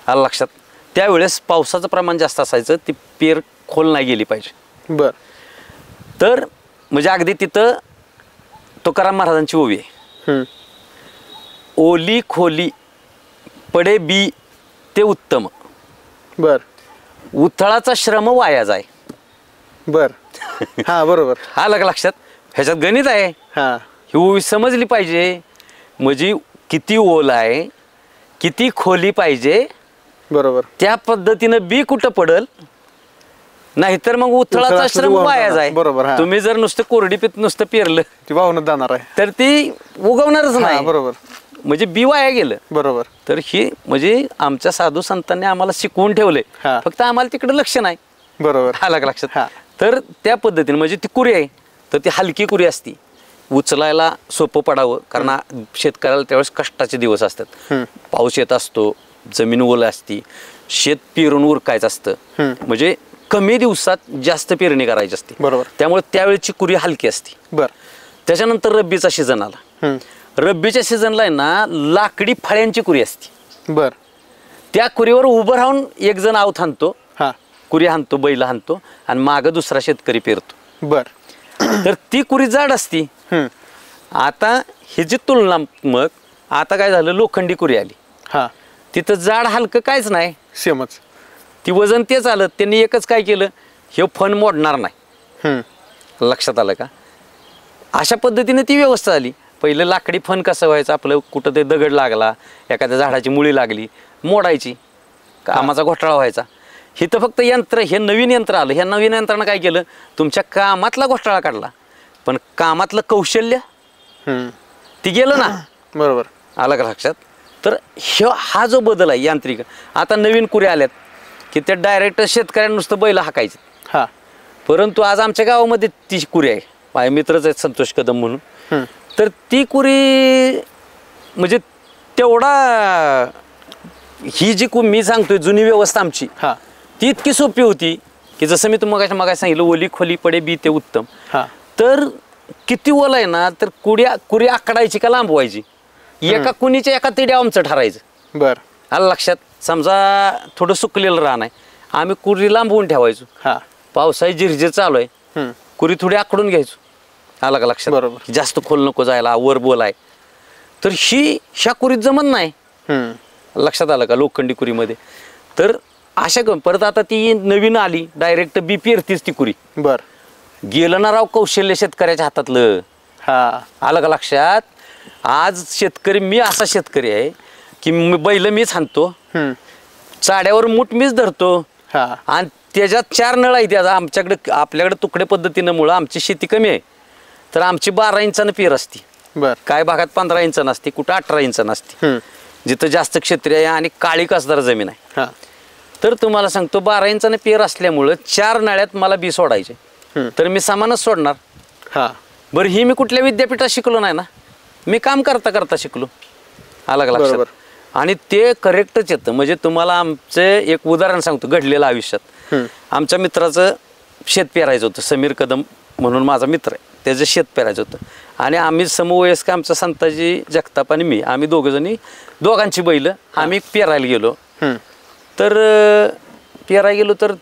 [SPEAKER 1] आलं लक्षात? त्यावेळेस पावसाचं प्रमाण जास्त असायचं, ती पेर खोल नाही गेली पाहिजे. तर म्हणजे अगदी तिथं तुकाराम महाराजांची ओवी आहे, ओली खोली पडे बी ते उत्तम, उथळाचा श्रम वाया जाय.
[SPEAKER 2] बरोबर.
[SPEAKER 1] आलं का लक्षात? ह्याच्यात गणित आहे, ही ओवी समजली पाहिजे. म्हणजे किती ओल आहे, किती खोली पाहिजे,
[SPEAKER 2] बरोबर,
[SPEAKER 1] त्या पद्धतीनं बी कुठं पडल, नाहीतर मग उथळाचा श्रम वाया जाय.
[SPEAKER 2] बरोबर.
[SPEAKER 1] तुम्ही जर नुसतं कोरडी पीत नुसतं पेरलं
[SPEAKER 2] ती वाहूनच जाणार आहे,
[SPEAKER 1] तर ती उगवणारच नाही.
[SPEAKER 2] बरोबर.
[SPEAKER 1] म्हणजे बी वाया गेलं.
[SPEAKER 2] बरोबर.
[SPEAKER 1] तर ही म्हणजे आमच्या साधू संतांनी आम्हाला शिकवून ठेवले, फक्त आम्हाला तिकडे लक्ष नाही.
[SPEAKER 2] बरोबर.
[SPEAKER 1] आलं का लक्षात? तर त्या पद्धतीने म्हणजे ती कुरी आहे तर ती हलकी कुरी असती, उचलायला सोपं पडावं. कारण शेतकऱ्याला त्यावेळेस कष्टाचे दिवस असतात, पाऊस येत असतो, जमीन ओल असती, शेत पेरून उरकायचं असतं, म्हणजे कमी दिवसात जास्त पेरणी करायची असते.
[SPEAKER 2] बरोबर.
[SPEAKER 1] त्यामुळे त्यावेळेची कुरी हलकी असती. त्याच्यानंतर रब्बीचा सीझन आला. रब्बीच्या सीझनला आहे ना लाकडी फळ्यांची कुरी असती. त्या कुरीवर उभं राहून एक जण आव थांबतो, कुरी हाणतो, बैल हाणतो आणि मागं दुसरा शेतकरी पेरतो. तर ती कुरी जाड असती. आता ही जी तुलनात्मक आता काय झालं, लोखंडी कुरी आली.
[SPEAKER 2] हा
[SPEAKER 1] तिथं जाड हलकं काहीच नाही,
[SPEAKER 2] सेमच.
[SPEAKER 1] ती वजन तेच आलं. त्यांनी एकच काय केलं, हे फण मोडणार नाही.
[SPEAKER 2] हम्म.
[SPEAKER 1] लक्षात आलं का? अशा पद्धतीने ती व्यवस्था झाली. पहिलं लाकडी फण कसं व्हायचं, आपलं कुठं ते दगड लागला, एखाद्या झाडाची मुळी लागली, मोडायची, कामाचा घोटाळा व्हायचा. हे तर फक्त यंत्र, हे नवीन यंत्र आलं. ह्या नवीन यंत्रानं काय केलं, तुमच्या कामातला घोटाळा काढला, पण कामातलं कौशल्य ती गेलं ना.
[SPEAKER 2] बरोबर.
[SPEAKER 1] आलं का लक्षात? तर हा जो बदल आहे यांत्रिक, आता नवीन कुऱ्या आल्यात की त्या डायरेक्ट शेतकऱ्यांना नुसतं बैल हाकायचे.
[SPEAKER 2] हा
[SPEAKER 1] परंतु आज आमच्या गावामध्ये ती कुरी आहे, माझे मित्रच आहेत संतोष कदम म्हणून. तर ती कुरी म्हणजे तेवढा, ही जी मी सांगतोय जुनी व्यवस्था आमची,
[SPEAKER 2] हा
[SPEAKER 1] ती इतकी सोपी होती की जसं मी तुम्हाला मगाशी सांगितलं, ओली खोली पडे बी ते उत्तम.
[SPEAKER 2] हा
[SPEAKER 1] तर किती ओल आहे ना, तर कुरी आकडायची का लांबवायची, एका कुणीच्या एका तिड्या आमचं ठरायचं.
[SPEAKER 2] बर.
[SPEAKER 1] आलं लक्षात? समजा थोडं सुकलेलं रान आहे, आम्ही कुरी लांबवून ठेवायचो.
[SPEAKER 2] हा
[SPEAKER 1] पावसाळी झिरझिर चालू आहे, कुरी थोडी आकडून घ्यायचो. आलं का लक्षात?
[SPEAKER 2] बरोबर.
[SPEAKER 1] जास्त खोल नको जायला, वर बोल आहे. तर ह्या कुरीत जमत नाही. लक्षात आलं का? लोखंडी कुरीमध्ये. तर अशा परत आता ती नवीन आली, डायरेक्ट बी पेरतीच ती कुरी.
[SPEAKER 2] बर.
[SPEAKER 1] गेलं ना राव कौशल्य शेतकऱ्याच्या हातातलं.
[SPEAKER 2] हा
[SPEAKER 1] आलं का लक्षात? आज शेतकरी, मी असा शेतकरी आहे की बैल मीच हाणतो, चाड्यावर मूठ मीच धरतो,
[SPEAKER 2] हा
[SPEAKER 1] आणि त्याच्यात 4 नळ आहे. त्याचा आपल्याकडे तुकडे पद्धतीनं मुळे आमची शेती कमी आहे, तर आमची 12 इंचानं पेर असते.
[SPEAKER 2] बर.
[SPEAKER 1] काय भागात 15 इंचानं असते, कुठं 18 इंचानं असते, जिथं जास्त क्षेत्रीय आहे आणि काळी कसदार जमीन आहे.
[SPEAKER 2] हा
[SPEAKER 1] तर तुम्हाला सांगतो, 12 इंचानं पेर असल्यामुळं 4 नळ्यात मला बी सोडायचे, तर मी समानच सोडणार.
[SPEAKER 2] हा
[SPEAKER 1] बरं, ही मी कुठल्या विद्यापीठात शिकलो नाही ना, मी काम करता करता शिकलो. आलं का लक्षात? आणि ते करेक्टच येतं. म्हणजे तुम्हाला आमचं एक उदाहरण सांगतो घडलेलं आयुष्यात. आमच्या मित्राचं शेत पेरायचं होतं, समीर कदम म्हणून माझा मित्र आहे, त्याचं शेत पेरायचं होतं. आणि आम्ही समवयस्क, आमचा संताजी जगताप आणि मी, आम्ही दोघांची बैल आम्ही पेरायला गेलो. तर पेरायला गेलो, तर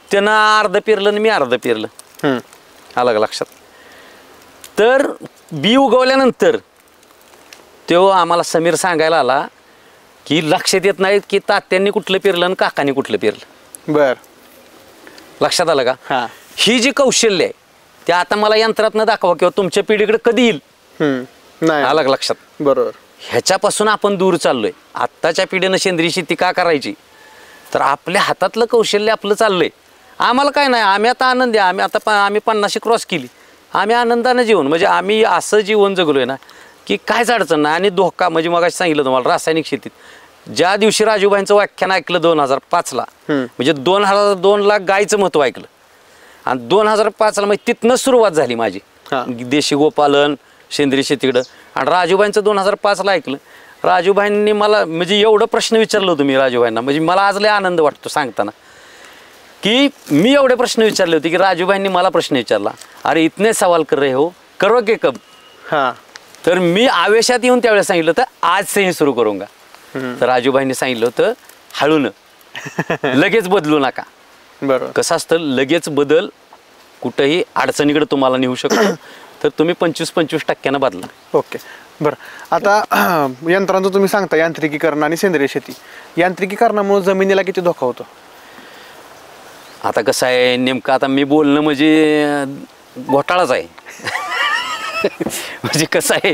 [SPEAKER 1] त्यानं अर्ध पेरलं आणि मी अर्ध पेरलं. आलं का लक्षात? तर बी उगवल्यानंतर तो आम्हाला समीर सांगायला आला की लक्षात येत नाही की तात्यांनी कुठलं पेरलं आणि काकांनी कुठलं पेरलं.
[SPEAKER 2] बर.
[SPEAKER 1] लक्षात आलं का?
[SPEAKER 2] हा
[SPEAKER 1] ही जी कौशल्य आहे ते आता मला यंत्रातनं दाखवा किंवा तुमच्या पिढीकडे कधी येईल.
[SPEAKER 2] नाही.
[SPEAKER 1] आलं का लक्षात?
[SPEAKER 2] बरोबर.
[SPEAKER 1] ह्याच्यापासून आपण दूर चाललोय. आत्ताच्या पिढीनं सेंद्रिय शेती का करायची, तर आपल्या हातातलं कौशल्य आपलं चाललंय. आम्हाला काय नाही, आम्ही आता आनंदी आहे. आम्ही 50 क्रॉस केली, आम्ही आनंदानं जीवन, म्हणजे आम्ही असं जीवन जगलोय ना की कायच अडचण नाही. आणि धोका म्हणजे मग सांगितलं तुम्हाला, रासायनिक शेतीत ज्या दिवशी राजूभाईंचं व्याख्यान ऐकलं 2005ला, म्हणजे 2 लाख गायचं महत्व ऐकलं, आणि 2005ला म्हणजे तिथनं सुरुवात झाली माझी देशी गोपालन सेंद्रिय शेतीकडं. आणि राजूभाईंचं 2005ला ऐकलं. राजूभाईंनी मला म्हणजे एवढं प्रश्न विचारलं होतं मी राजूभाईंना, म्हणजे मला आज लय आनंद वाटतो सांगताना की मी एवढे प्रश्न विचारले होते की राजूभाईंनी मला प्रश्न विचारला, अरे इतने सवाल कर रहे हो, करो के कब.
[SPEAKER 2] हा
[SPEAKER 1] तर मी आवेशात येऊन त्यावेळेस सांगितलं होतं आज से ही सुरू करूंगा. तर राजूभाईंनी सांगितलं होतं हळून, लगेच बदलू नका.
[SPEAKER 2] बरोबर.
[SPEAKER 1] कसं असतं, लगेच बदल कुठंही अडचणीकडे तुम्हाला नेऊ शकतो, तर तुम्ही 25% बदला.
[SPEAKER 2] ओके. बरं, आता यंत्रांचं तुम्ही सांगता यांत्रिकीकरण आणि सेंद्रिय शेती, यांत्रिकीकरणामुळे जमिनीला किती धोका होतो?
[SPEAKER 1] आता कसं आहे नेमकं, आता मी बोलणं म्हणजे घोटाळाच आहे. म्हणजे कसं आहे,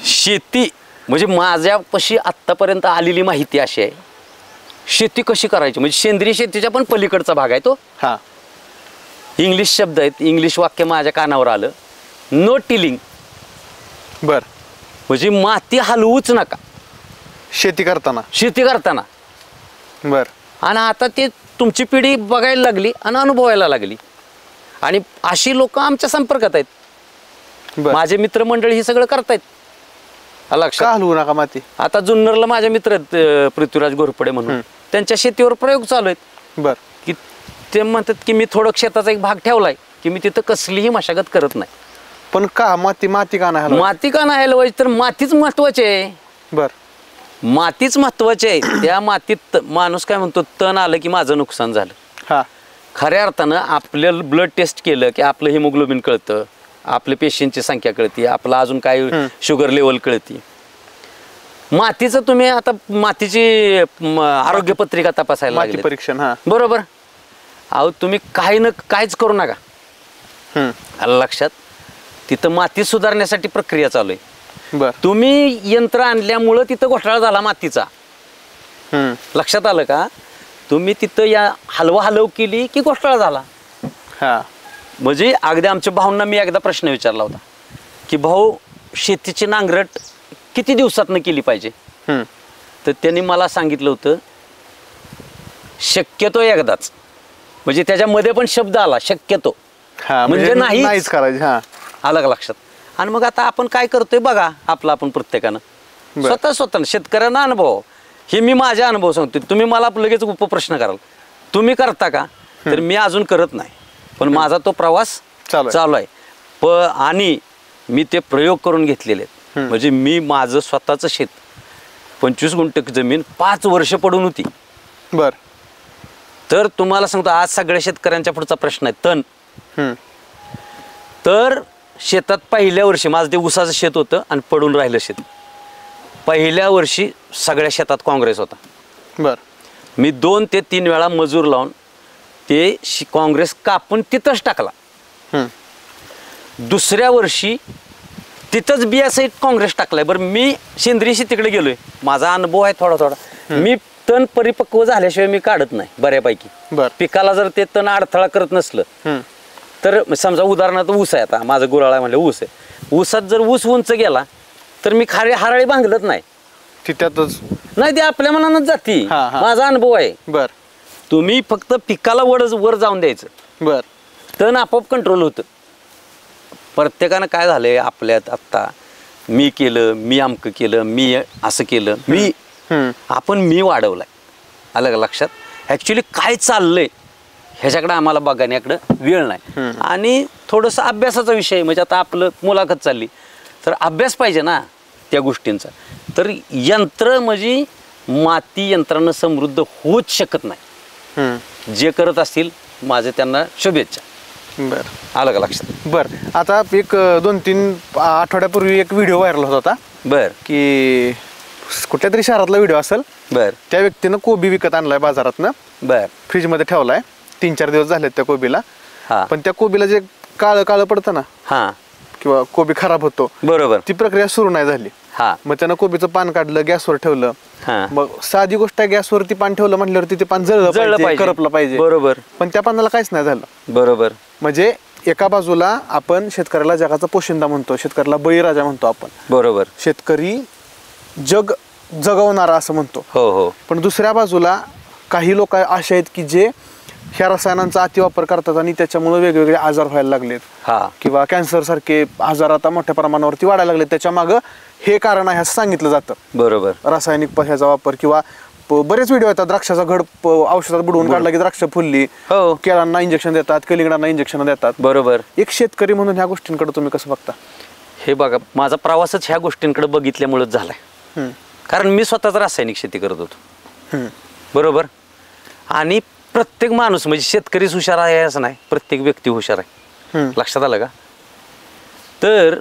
[SPEAKER 1] शेती म्हणजे माझ्यापाशी आत्तापर्यंत आलेली माहिती अशी आहे, शेती कशी करायची म्हणजे सेंद्रिय शेतीच्या पण पलीकडचा भाग आहे तो.
[SPEAKER 2] हा
[SPEAKER 1] इंग्लिश शब्द आहेत, इंग्लिश वाक्य माझ्या कानावर आलं, नो टिलिंग.
[SPEAKER 2] बर.
[SPEAKER 1] म्हणजे माती हलवूच नका
[SPEAKER 2] शेती करताना. बर.
[SPEAKER 1] आणि आता ते तुमची पिढी बघायला लागली आणि अनुभवायला लागली, आणि अशी लोक आमच्या संपर्कात आहेत. माझे मित्रमंडळी हे सगळं करतायत.
[SPEAKER 2] का हलवू नका माती?
[SPEAKER 1] आता जुन्नरला माझे मित्र आहेत पृथ्वीराज घोरपडे म्हणून, त्यांच्या शेतीवर प्रयोग चालू आहेत.
[SPEAKER 2] बर.
[SPEAKER 1] की ते म्हणतात की मी थोडं शेताचा एक भाग ठेवलाय की मी तिथं कसलीही मशागत करत नाही.
[SPEAKER 2] पण का माती का नाही?
[SPEAKER 1] माती का नाही हलवायची, तर मातीच महत्वाची आहे.
[SPEAKER 2] बर.
[SPEAKER 1] मातीच महत्वाची आहे. त्या मातीत माणूस काय म्हणतो, तण आलं की माझं नुकसान झालं.
[SPEAKER 2] हा
[SPEAKER 1] खऱ्या अर्थानं आपल्याला ब्लड टेस्ट केलं की आपलं हिमोग्लोबिन कळतं, आपल्या पेशींची संख्या कळती, आपला अजून काय शुगर लेवल कळती. मातीचं तुम्ही आता मातीची आरोग्य पत्रिका तपासायला
[SPEAKER 2] माती
[SPEAKER 1] लागली,
[SPEAKER 2] परीक्षण. हा,
[SPEAKER 1] बरोबर. अहो तुम्ही काहीच करू नका. आलं लक्षात? तिथं माती सुधारण्यासाठी प्रक्रिया चालू आहे.
[SPEAKER 2] बर.
[SPEAKER 1] तुम्ही यंत्र आणल्यामुळं तिथं घोटाळा झाला मातीचा. लक्षात आलं का? तुम्ही तिथं या हलव केली की घोटाळा झाला.
[SPEAKER 2] हा,
[SPEAKER 1] म्हणजे अगदी आमच्या भाऊंना मी एकदा प्रश्न विचारला होता की भाऊ शेतीची नांगरट किती दिवसातनं केली पाहिजे. तर त्यांनी मला सांगितलं होतं शक्यतो एकदाच. म्हणजे त्याच्यामध्ये पण शब्द आला शक्यतो, म्हणजे नाहीच
[SPEAKER 2] करायचं. हा,
[SPEAKER 1] आलं का लक्षात? आणि मग आता आपण काय करतोय बघा, आपण प्रत्येकानं स्वतः शेतकऱ्यांना अनुभव, हे मी माझा अनुभव सांगतोय. तुम्ही मला लगेच उपप्रश्न कराल तुम्ही करता का, तर मी अजून करत नाही, पण माझा तो प्रवास चालू आहे. आणि मी ते प्रयोग करून घेतलेले आहेत. म्हणजे मी माझं स्वतःचं शेत 25 गुंठ जमीन 5 वर्ष पडून होती.
[SPEAKER 2] बर.
[SPEAKER 1] तर तुम्हाला सांगतो आज सगळ्या शेतकऱ्यांच्या पुढचा प्रश्न आहे तण. तर शेतात पहिल्या वर्षी माझं ते ऊसाचं शेत होतं आणि पडून राहिलं शेत. पहिल्या वर्षी सगळ्या शेतात काँग्रेस होता.
[SPEAKER 2] बर.
[SPEAKER 1] मी 2 ते 3 वेळा मजूर लावून ते काँग्रेस कापून तिथंच टाकला. दुसऱ्या वर्षी तिथंच बियासहित काँग्रेस टाकलाय. बरं मी सेंद्रिय शेतीकडे गेलोय, माझा अनुभव आहे थोडा. मी तण परिपक्व झाल्याशिवाय मी काढत नाही बऱ्यापैकी. पिकाला जर ते तण अडथळा करत नसलं तर समजा उदाहरणार्थ ऊस आहे, आता माझं गुराळा म्हणलं ऊस आहे, ऊसात जर ऊस उंच गेला तर मी हराळी बांगलत नाही,
[SPEAKER 2] तिथ्यातच
[SPEAKER 1] नाही, ते आपल्या मनानच जाती. माझा अनुभव आहे.
[SPEAKER 2] बर.
[SPEAKER 1] तुम्ही फक्त पिकाला वर जाऊन द्यायचं.
[SPEAKER 2] बर.
[SPEAKER 1] तण आपोआप कंट्रोल होतं. प्रत्येकानं काय झालंय आपल्यात आत्ता, मी केलं, मी अमकं केलं, मी असं केलं, मी वाढवलाय. आलं का लक्षात? ॲक्च्युली काय चाललंय ह्याच्याकडे आम्हाला बघण्याकडं वेळ नाही. आणि थोडंसं अभ्यासाचा विषय, म्हणजे आता आपलं मुलाखत चालली तर अभ्यास पाहिजे ना त्या गोष्टींचा. तर यंत्र म्हणजे माती यंत्रानं समृद्ध होऊच शकत नाही. जे करत असतील माझे त्यांना शुभेच्छा.
[SPEAKER 2] बर.
[SPEAKER 1] आलं का लक्षात?
[SPEAKER 2] बर. आता एक 2-3 आठवड्यापूर्वी एक व्हिडिओ व्हायरल होता.
[SPEAKER 1] बर.
[SPEAKER 2] की कुठल्या तरी शहरातला व्हिडिओ असेल.
[SPEAKER 1] बर.
[SPEAKER 2] त्या व्यक्तीनं कोबी विकत आणलाय बाजारातनं.
[SPEAKER 1] बर.
[SPEAKER 2] फ्रीजमध्ये ठेवलाय, 3-4 दिवस झालेत त्या कोबीला.
[SPEAKER 1] पण
[SPEAKER 2] त्या कोबीला जे काळं पडतं ना, किंवा कोबी खराब होतो,
[SPEAKER 1] बरोबर,
[SPEAKER 2] ती प्रक्रिया सुरू नाही झाली. मग त्यानं कोबीचं पान काढलं, गॅसवर ठेवलं. मग साधी गोष्ट आहे, गॅसवरती पान ठेवलं म्हटल्यावरती ते पान जळलं पाहिजे, करपलं पाहिजे.
[SPEAKER 1] बरोबर.
[SPEAKER 2] पण त्या पानाला काहीच नाही झालं.
[SPEAKER 1] बरोबर.
[SPEAKER 2] म्हणजे एका बाजूला आपण शेतकऱ्याला जगाचा पोशिंदा म्हणतो, शेतकऱ्याला बळीराजा म्हणतो आपण.
[SPEAKER 1] बरोबर.
[SPEAKER 2] शेतकरी जग जगवणारा असं म्हणतो.
[SPEAKER 1] हो हो.
[SPEAKER 2] पण दुसऱ्या बाजूला काही लोक असे आहेत की जे ह्या रसायनांचा अतिवापर करतात आणि त्याच्यामुळे वेगवेगळे आजार व्हायला लागलेत, किंवा कॅन्सर सारखे आजार आता मोठ्या प्रमाणावरती वाढायला लागले. त्याच्या मागं हे कारण आहे असं सांगितलं जातं.
[SPEAKER 1] बरोबर.
[SPEAKER 2] रासायनिक ह्याचा वापर, किंवा बरेच व्हिडिओ येतात, द्राक्षाचा घड औषधात बुडवून काढला की द्राक्ष फुलली, केळांना इंजेक्शन देतात, कलिंगडांना इंजेक्शन देतात.
[SPEAKER 1] बरोबर.
[SPEAKER 2] एक शेतकरी म्हणून ह्या गोष्टींकडे तुम्ही कसं बघता?
[SPEAKER 1] हे बघा, माझा प्रवासच ह्या गोष्टींकडे बघितल्यामुळेच झालाय. कारण मी स्वतःच रासायनिक शेती करत होतो. बरोबर. आणि प्रत्येक माणूस म्हणजे शेतकरीच हुशार आहे असं नाही, प्रत्येक व्यक्ती हुशार आहे. लक्षात आलं का? तर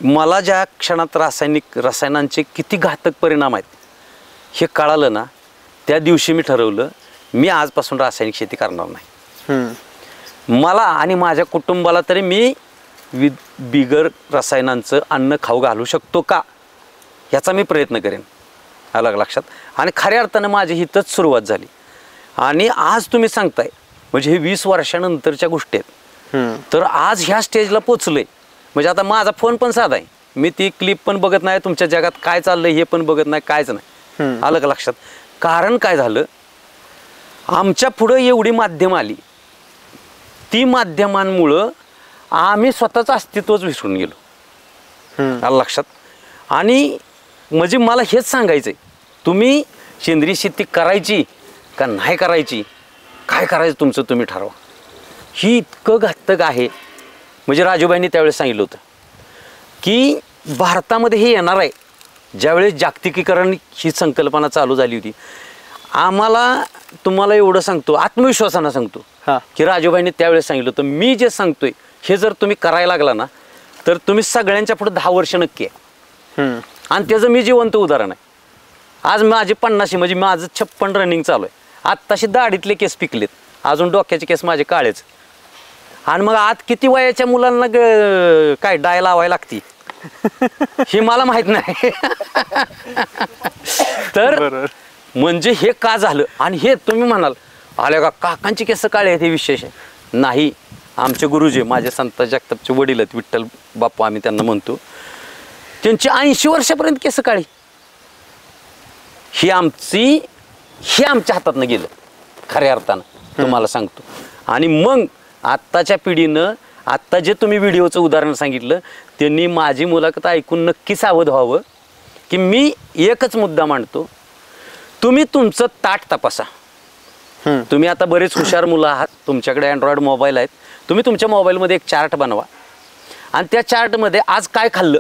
[SPEAKER 1] मला ज्या क्षणात रसायनांचे किती घातक परिणाम आहेत हे कळालं ना, त्या दिवशी मी ठरवलं मी आजपासून रासायनिक शेती करणार नाही. मला आणि माझ्या कुटुंबाला तरी मी बिगर रसायनांचं अन्न खाऊ घालू शकतो का याचा मी प्रयत्न करेन. आलं लक्षात? आणि खऱ्या अर्थानं माझी हितच सुरुवात झाली. आणि आज तुम्ही सांगताय म्हणजे हे 20 वर्षानंतरच्या गोष्टी आहेत. तर आज ह्या स्टेजला पोचलोय. म्हणजे आता माझा फोन पण साधा आहे, मी ती क्लिप पण बघत नाही, तुमच्या जगात काय चाललंय हे पण बघत नाही, कायच नाही. आलं का लक्षात? कारण काय झालं, आमच्या पुढं एवढी माध्यम आली, ती माध्यमांमुळं आम्ही स्वतःचं अस्तित्वच विसरून गेलो. आलं लक्षात? आणि म्हणजे मला हेच सांगायचंय, तुम्ही सेंद्रिय शेती करायची का नाही करायची, काय करायचं तुमचं तुम्ही ठरवा. ही इतकं घातक आहे. म्हणजे राजूबाईंनी त्यावेळेस सांगितलं होतं की भारतामध्ये हे येणार आहे. ज्यावेळेस जागतिकीकरण ही संकल्पना चालू झाली होती, आम्हाला तुम्हाला एवढं सांगतो, आत्मविश्वासानं सांगतो की राजूबाईंनी त्यावेळेस सांगितलं होतं, मी जे सांगतोय हे जर तुम्ही करायला लागला ना तर तुम्ही सगळ्यांच्या पुढे 10 वर्ष नक्की आहे. आणि त्याचं मी जिवंत उदाहरण आहे. आज माझे 50 म्हणजे माझं 56 रनिंग चालू आहे. आत्ताशी दाढीतले केस पिकलेत, अजून डोक्याचे केस माझे काळेच. आणि मग आज किती वयाच्या मुलांना काय डाय लावायला लागती हे मला माहित नाही. तर म्हणजे हे का झालं. आणि हे तुम्ही म्हणाल आले का काकांची केस काळे आहेत हे विशेष आहे. नाही, आमचे गुरुजी माझे संत जगतापचे वडील आहेत, विठ्ठल बाप्पा आम्ही त्यांना म्हणतो, त्यांची 80 वर्षापर्यंत केस काळी. हे आमच्या हातातनं गेलं खऱ्या अर्थानं तुम्हाला सांगतो. आणि मग आत्ताच्या पिढीनं आत्ता जे तुम्ही व्हिडिओचं उदाहरण सांगितलं त्यांनी माझी मुलाखत ऐकून नक्की सावध व्हावं की मी एकच मुद्दा मांडतो, तुम्ही तुमचं ताट तपासा. तुम्ही आता बरेच हुशार मुलं आहात, तुमच्याकडे अँड्रॉइड मोबाईल आहेत, तुम्ही तुमच्या मोबाईलमध्ये एक चार्ट बनवा आणि त्या चार्टमध्ये आज काय खाल्लं,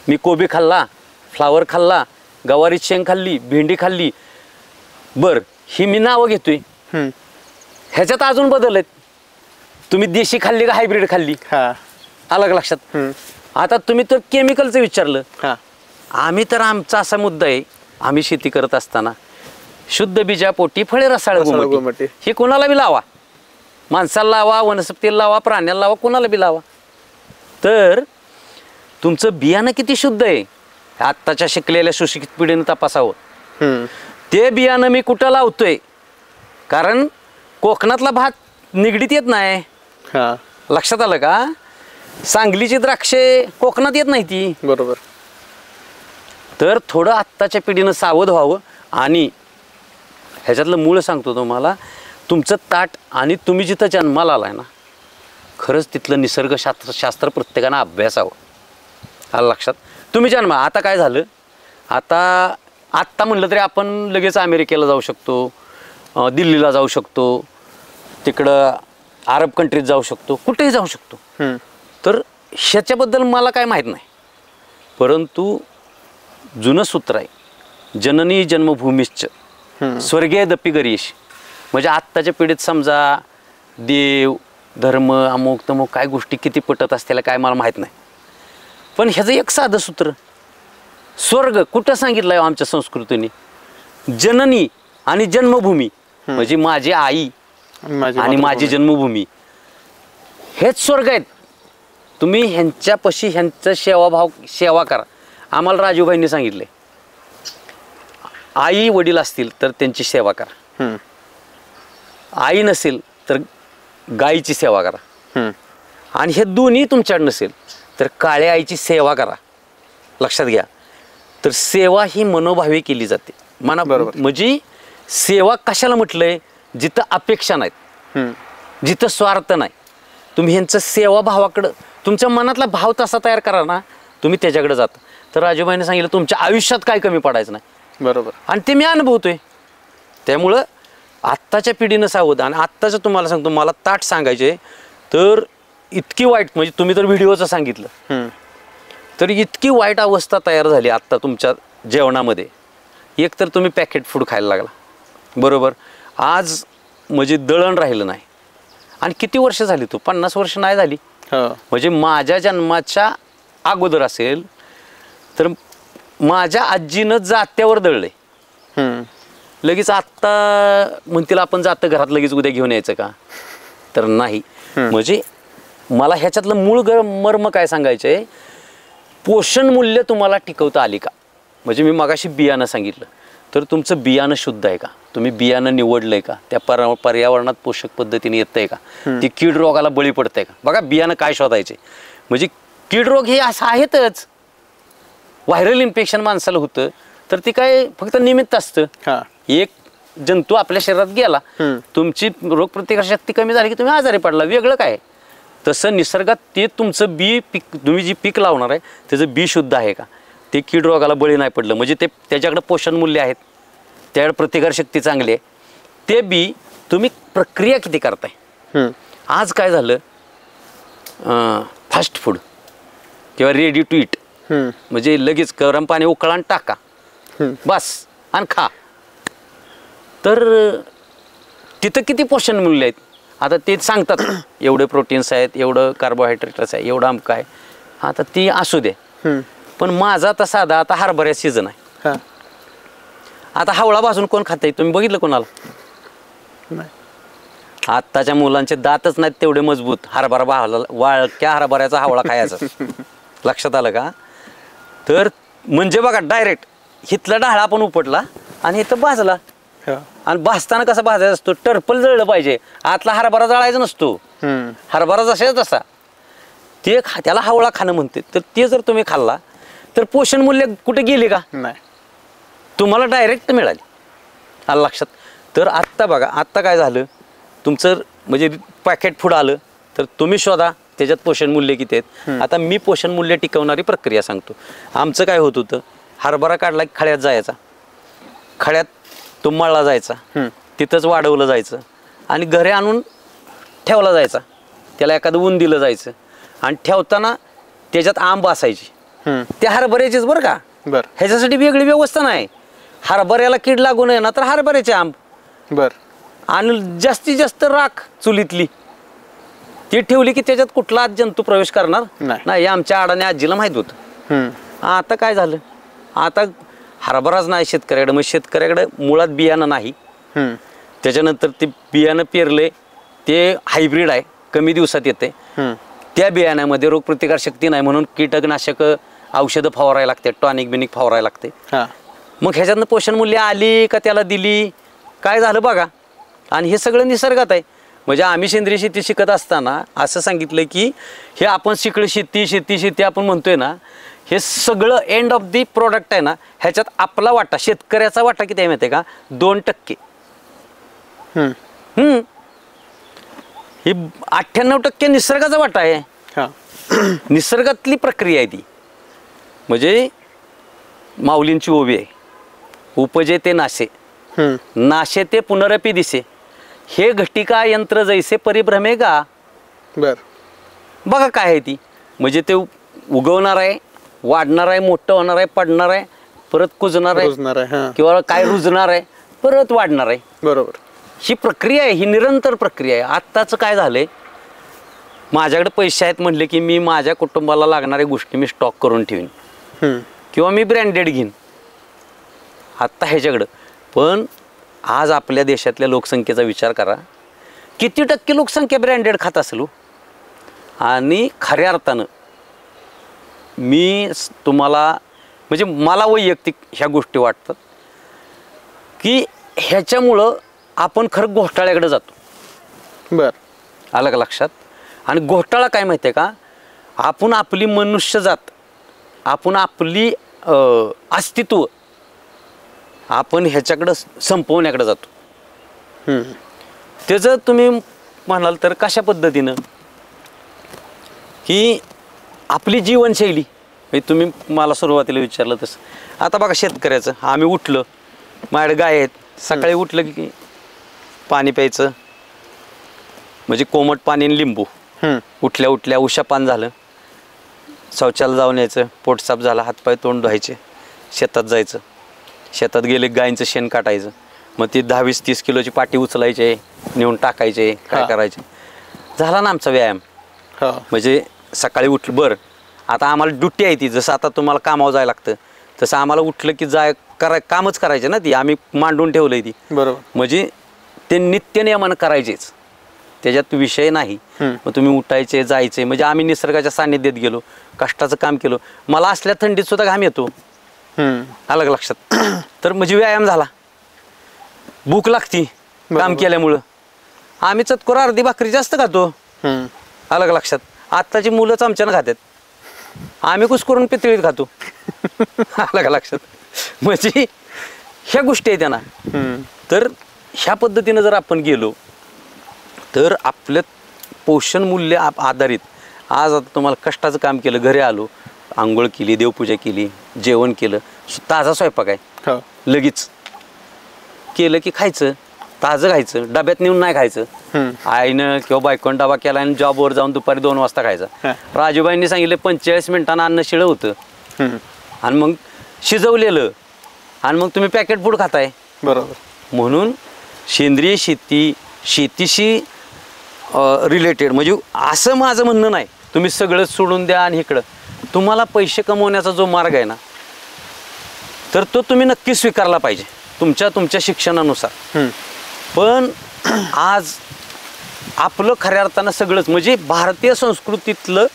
[SPEAKER 1] मी कोबी खाल्ला, फ्लावर खाल्ला, गवारीची शेंग खाल्ली, भेंडी खाल्ली, बरं ही मी नावं घेतोय, ह्याच्यात अजून बदल आहेत. तुम्ही देशी खाल्ली का हायब्रिड खाल्ली, अलग लक्षात. आता तुम्ही तर केमिकलचं विचारलं, आम्ही तर आमचा असा मुद्दा आहे, आम्ही शेती करत असताना शुद्ध बीजापोटी फळे रसाळ गोमटी हे कोणाला बी लावा, माणसाला लावा, वनस्पतीला लावा, प्राण्याला लावा, कोणाला बी लावा. तर तुमचं बियाणं किती शुद्ध आहे आत्ताच्या शिकलेल्या सुशिक्षित पिढीनं तपासावं. ते बियाणं मी कुठं लावतोय, कारण कोकणातला भात निगडीत येत नाही. लक्षात आलं का. सांगलीची द्राक्षे कोकणात येत नाही ती.
[SPEAKER 2] बरोबर.
[SPEAKER 1] तर थोडं आत्ताच्या पिढीनं सावध व्हावं. आणि ह्याच्यातलं मूळ सांगतो तुम्हाला, तुमचं ताट आणि तुम्ही जिथं जन्माला आलाय ना खरंच तिथलं निसर्गशास्त्र प्रत्येकानं अभ्यासावं. आलं लक्षात. तुम्ही जन्मा आता काय झालं, आत्ता म्हणलं तरी आपण लगेच अमेरिकेला जाऊ शकतो, दिल्लीला जाऊ शकतो, तिकडं अरब कंट्रीत जाऊ शकतो, कुठेही जाऊ शकतो. तर ह्याच्याबद्दल मला काय माहीत नाही, परंतु जुनं सूत्र आहे, जननी जन्मभूमीश्च स्वर्गीय दप्पी गरीश. म्हणजे आत्ताच्या पिढीत समजा देव धर्म अमुक तमुक काय गोष्टी किती पटत असतील काय मला माहीत नाही, पण ह्याचं एक साधं सूत्र, स्वर्ग कुठं सांगितलं आहे आमच्या संस्कृतीने, जननी आणि जन्मभूमी म्हणजे माझी आई आणि माझी जन्मभूमी हेच स्वर्ग आहेत. तुम्ही ह्यांच्यापाशी ह्यांचा सेवा करा. आम्हाला राजूभाईंनी सांगितले, आई वडील असतील तर त्यांची सेवा करा, आई नसेल तर गाईची सेवा करा, आणि हे दोन्ही तुमच्याकडे नसेल तर काळ्या आईची सेवा करा. लक्षात घ्या. तर सेवा ही मनोभावे केली जाते. म्हणजे सेवा कशाला म्हटलंय, जिथं अपेक्षा नाहीत, जिथं स्वार्थ नाही, तुम्ही ह्यांचं सेवाभावाकडं तुमच्या मनातला भाव तसा तयार करा ना, तुम्ही त्याच्याकडे जाता. तर राजूबाईने सांगितलं तुमच्या आयुष्यात काय कमी पडायचं नाही. बरोबर. आणि ते मी अनुभवतोय. त्यामुळं आत्ताच्या पिढीनं सावध. आणि आत्ताचं तुम्हाला सांगतो, मला ताट सांगायचे तर इतकी वाईट, म्हणजे तुम्ही तर व्हिडिओचं सांगितलं, तर इतकी वाईट अवस्था तयार झाली आत्ता तुमच्या जेवणामध्ये. एक तर तुम्ही पॅकेट फूड खायला लागला, बरोबर. आज म्हणजे दळण राहिलं नाही. आणि किती वर्ष झाली, तू 50 वर्ष नाही झाली. म्हणजे माझ्या जन्माच्या अगोदर असेल तर माझ्या आजीनं जात्यावर दळले. लगेच आत्ता म्हणतील आपण जातं घरात लगेच उद्या घेऊन यायचं का, तर नाही. म्हणजे मला ह्याच्यातलं मूळ मर्म काय सांगायचं आहे, पोषण मूल्य तुम्हाला टिकवता आली का. म्हणजे मी मगाशी बियाणं सांगितलं, तर तुमचं बियाणं शुद्ध आहे का, तुम्ही बियाणं निवडलंय का, त्या पर्यावरणात पोषक पद्धतीने येतंय का, ती कीड रोगाला बळी पडतंय का. बघा बियाणं काय शोधायचे, म्हणजे कीड रोग हे असं आहेतच. व्हायरल इन्फेक्शन माणसाला होतं तर ती काय फक्त निमित्त असतं. एक जंतू आपल्या शरीरात गेला, तुमची रोगप्रतिकार शक्ती कमी झाली की तुम्ही आजारी पडला, वेगळं काय. तसं निसर्गात ते तुमचं बी पीक, तुम्ही जी पीक लावणार आहे त्याचं बी शुद्ध आहे का, ते कीड रोगाला बळी नाही पडलं, म्हणजे ते त्याच्याकडे पोषण मूल्य आहेत, त्याकडे प्रतिकारशक्ती चांगली आहे. ते बी तुम्ही प्रक्रिया किती करताय. आज काय झालं, फास्ट फूड किंवा रेडी टू इट, म्हणजे लगेच गरम पाणी उकळा आणि टाका बस आणि खा. तर तिथं किती पोषण मूल्य आहेत. आता ते सांगतात एवढे प्रोटीन्स आहेत, एवढं कार्बोहायड्रेट्स आहे, एवढं आमक आहे. आता ती असू दे. पण माझा आता साधा आता हरभऱ्या सीझन आहे. आता हावळा भाजून कोण खाते तुम्ही बघितलं कोणाला? आत्ताच्या मुलांचे दातच नाहीत तेवढे मजबूत हरभरा वाळक्या हरभऱ्याचा हावळा खायचा. लक्षात आलं का? तर म्हणजे बघा डायरेक्ट हिथला डाळा पण उपटला आणि इथं भाजला. आणि भाजताना कसा भाजायचा असतो? टर्पल जळलं पाहिजे, आतला हरभरा जळायचा नसतो. हरभरा जसा तसा ते त्याला हावळा खाणं म्हणते. तर ते जर तुम्ही खाल्ला तर पोषण मूल्य कुठे गेले का? नाही, तुम्हाला डायरेक्ट मिळाली. आलं लक्षात? तर आत्ता बघा आत्ता काय झालं तुमचं म्हणजे पॅकेट फूड आलं तर तुम्ही शोधा त्याच्यात पोषण मूल्य किती आहेत. आता मी पोषण मूल्य टिकवणारी प्रक्रिया सांगतो. आमचं काय होत होतं, हरभरा काढला की खळ्यात जायचा, खळ्यात तो मळला जायचा, तिथंच वाढवलं जायचं आणि घरी आणून ठेवला जायचा. त्याला एखादं ऊन दिलं जायचं आणि ठेवताना त्याच्यात आंब असायची. त्या हरभऱ्याचीच बरं का, ह्याच्यासाठी वेगळी व्यवस्था नाही. हरभऱ्याला कीड लागू नये ना तर हरभऱ्याचे आंब आणि जास्तीत जास्त राख चुलीतली ती ठेवली की त्याच्यात कुठला जंतू प्रवेश करणार नाही. आमच्या आडाने आजीला माहित होतं. आता काय झालं, आता हरभराच नाही शेतकऱ्याकडे, मग शेतकऱ्याकडे मुळात बियाणं नाही. त्याच्यानंतर ते बियाणं पेरले ते हायब्रिड आहे, कमी दिवसात येते. त्या बियाण्यामध्ये रोगप्रतिकार शक्ती नाही म्हणून कीटकनाशक औषधं फवारायला लागते, टॉनिक बिनिक फवारायला लागते. मग ह्याच्यातनं पोषण मूल्य आली का त्याला दिली, काय झालं बघा. आणि हे सगळं निसर्गात आहे. म्हणजे आम्ही सेंद्रिय शेती शिकत असताना असं सांगितलं की हे आपण शिकलं शेती शेती शेती आपण म्हणतोय ना, हे सगळं एंड ऑफ दी प्रोडक्ट आहे ना, ह्याच्यात आपला वाटा शेतकऱ्याचा वाटा किती आहे माहिती आहे का? 2%. ही 98% निसर्गाचा वाटा आहे. निसर्गातली प्रक्रिया आहे ती. म्हणजे माऊलींची ओवी आहे, उपजे ते नाशे, नाशे ते पुनरपी दिसे, हे घटिका यंत्र जैसे परिभ्रमे गा. बघा काय आहे ती. म्हणजे ते उगवणार आहे, वाढणार आहे, मोठं होणार आहे, पडणार आहे, परत कुजणार आहे किंवा काय रुजणार आहे, परत वाढणार आहे. बरोबर. ही प्रक्रिया आहे, ही निरंतर प्रक्रिया आहे. आत्ताचं काय झालंय, माझ्याकडे पैसे आहेत म्हणले की मी माझ्या कुटुंबाला लागणाऱ्या गोष्टी मी स्टॉक करून ठेवीन किंवा मी ब्रँडेड घेईन आत्ता ह्याच्याकडं. पण आज आपल्या देशातल्या लोकसंख्येचा विचार करा, किती टक्के लोकसंख्या ब्रँडेड खात असेल. आणि खऱ्या अर्थानं मी तुम्हाला म्हणजे मला वैयक्तिक ह्या गोष्टी वाटतात की ह्याच्यामुळं आपण खरं घोटाळ्याकडे जातो. आलं का लक्षात? आणि घोटाळा काय माहिती आहे का, आपण आपली मनुष्यजात, आपण आपली अस्तित्व आपण ह्याच्याकडं संपवण्याकडे जातो. त्याचं तुम्ही म्हणाल तर कशा पद्धतीनं की आपली जीवनशैली, तुम्ही मला सुरुवातीला विचारलं तसं. आता बघा शेतकऱ्याचं, आम्ही उठलं, माझ्याकडे गाय आहेत, सकाळी उठलं की पाणी प्यायचं, म्हणजे कोमट पाणी आणि लिंबू. उठल्या उठल्या उशापान झालं, शौचाला जाऊन यायचं, पोट साफ झाला, हातपाय तोंड धुवायचे, शेतात जायचं, शेतात गेले गायींचं शेण काटायचं, मग ती 10-20-30 किलोची पाटी उचलायचे, नेऊन टाकायचे, काय करायचे. झाला ना आमचा व्यायाम. म्हणजे सकाळी उठलं. बरं, आता आम्हाला ड्युटी आहे ती, जसं आता तुम्हाला कामावर जायला लागतं तसं आम्हाला उठलं की कामच करायचे ना, ती आम्ही मांडून ठेवलंय ती. बरोबर. म्हणजे ते नित्यनियमानं करायचेच, त्याच्यात विषय नाही. मग तुम्ही उठायचे जायचे, म्हणजे आम्ही निसर्गाच्या सान्निध्यात गेलो, कष्टाचं काम केलं. मला असल्या थंडीत सुद्धा घाम येतो. आलं का लक्षात? तर म्हणजे व्यायाम झाला. भूक लागती काम केल्यामुळं, आम्ही चतकोर अर्धी भाकरी जास्त खातो. आलं का लक्षात? आत्ताची मुलंच आमच्यानं खातात, आम्ही कुस्करून पितळीत खातो. आलं का लक्षात? म्हणजे ह्या गोष्टी आहेत त्यांना. तर ह्या पद्धतीनं जर आपण गेलो तर आपलं पोषण मूल्य आधारित, आज आता तुम्हाला कष्टाचं काम केलं, घरी आलो, आंघोळ केली, देवपूजा केली, जेवण केलं, ताजा स्वयंपाक आहे, लगेच केलं की खायचं, ताजं खायचं, डब्यात नेऊन नाही खायचं. आईनं किंवा बायकोनं डबा केला आणि जॉबवर जाऊन दुपारी 2 वाजता खायचा. राजूबाईंनी सांगितलं 45 मिनिटांना अन्न शिळं होतं आणि मग शिजवलेलं आणि मग तुम्ही पॅकेट फूड खाताय. बरोबर. म्हणून सेंद्रिय शेती, शेतीशी रिलेटेड, म्हणजे असं माझं म्हणणं नाही तुम्ही सगळंच सोडून द्या आणि इकडं तुम्हाला पैसे कमवण्याचा जो मार्ग आहे ना तर तो तुम्ही नक्की स्वीकारला पाहिजे तुमच्या शिक्षणानुसार. पण आज आपलं खऱ्या अर्थानं सगळंच म्हणजे भारतीय संस्कृतीतलं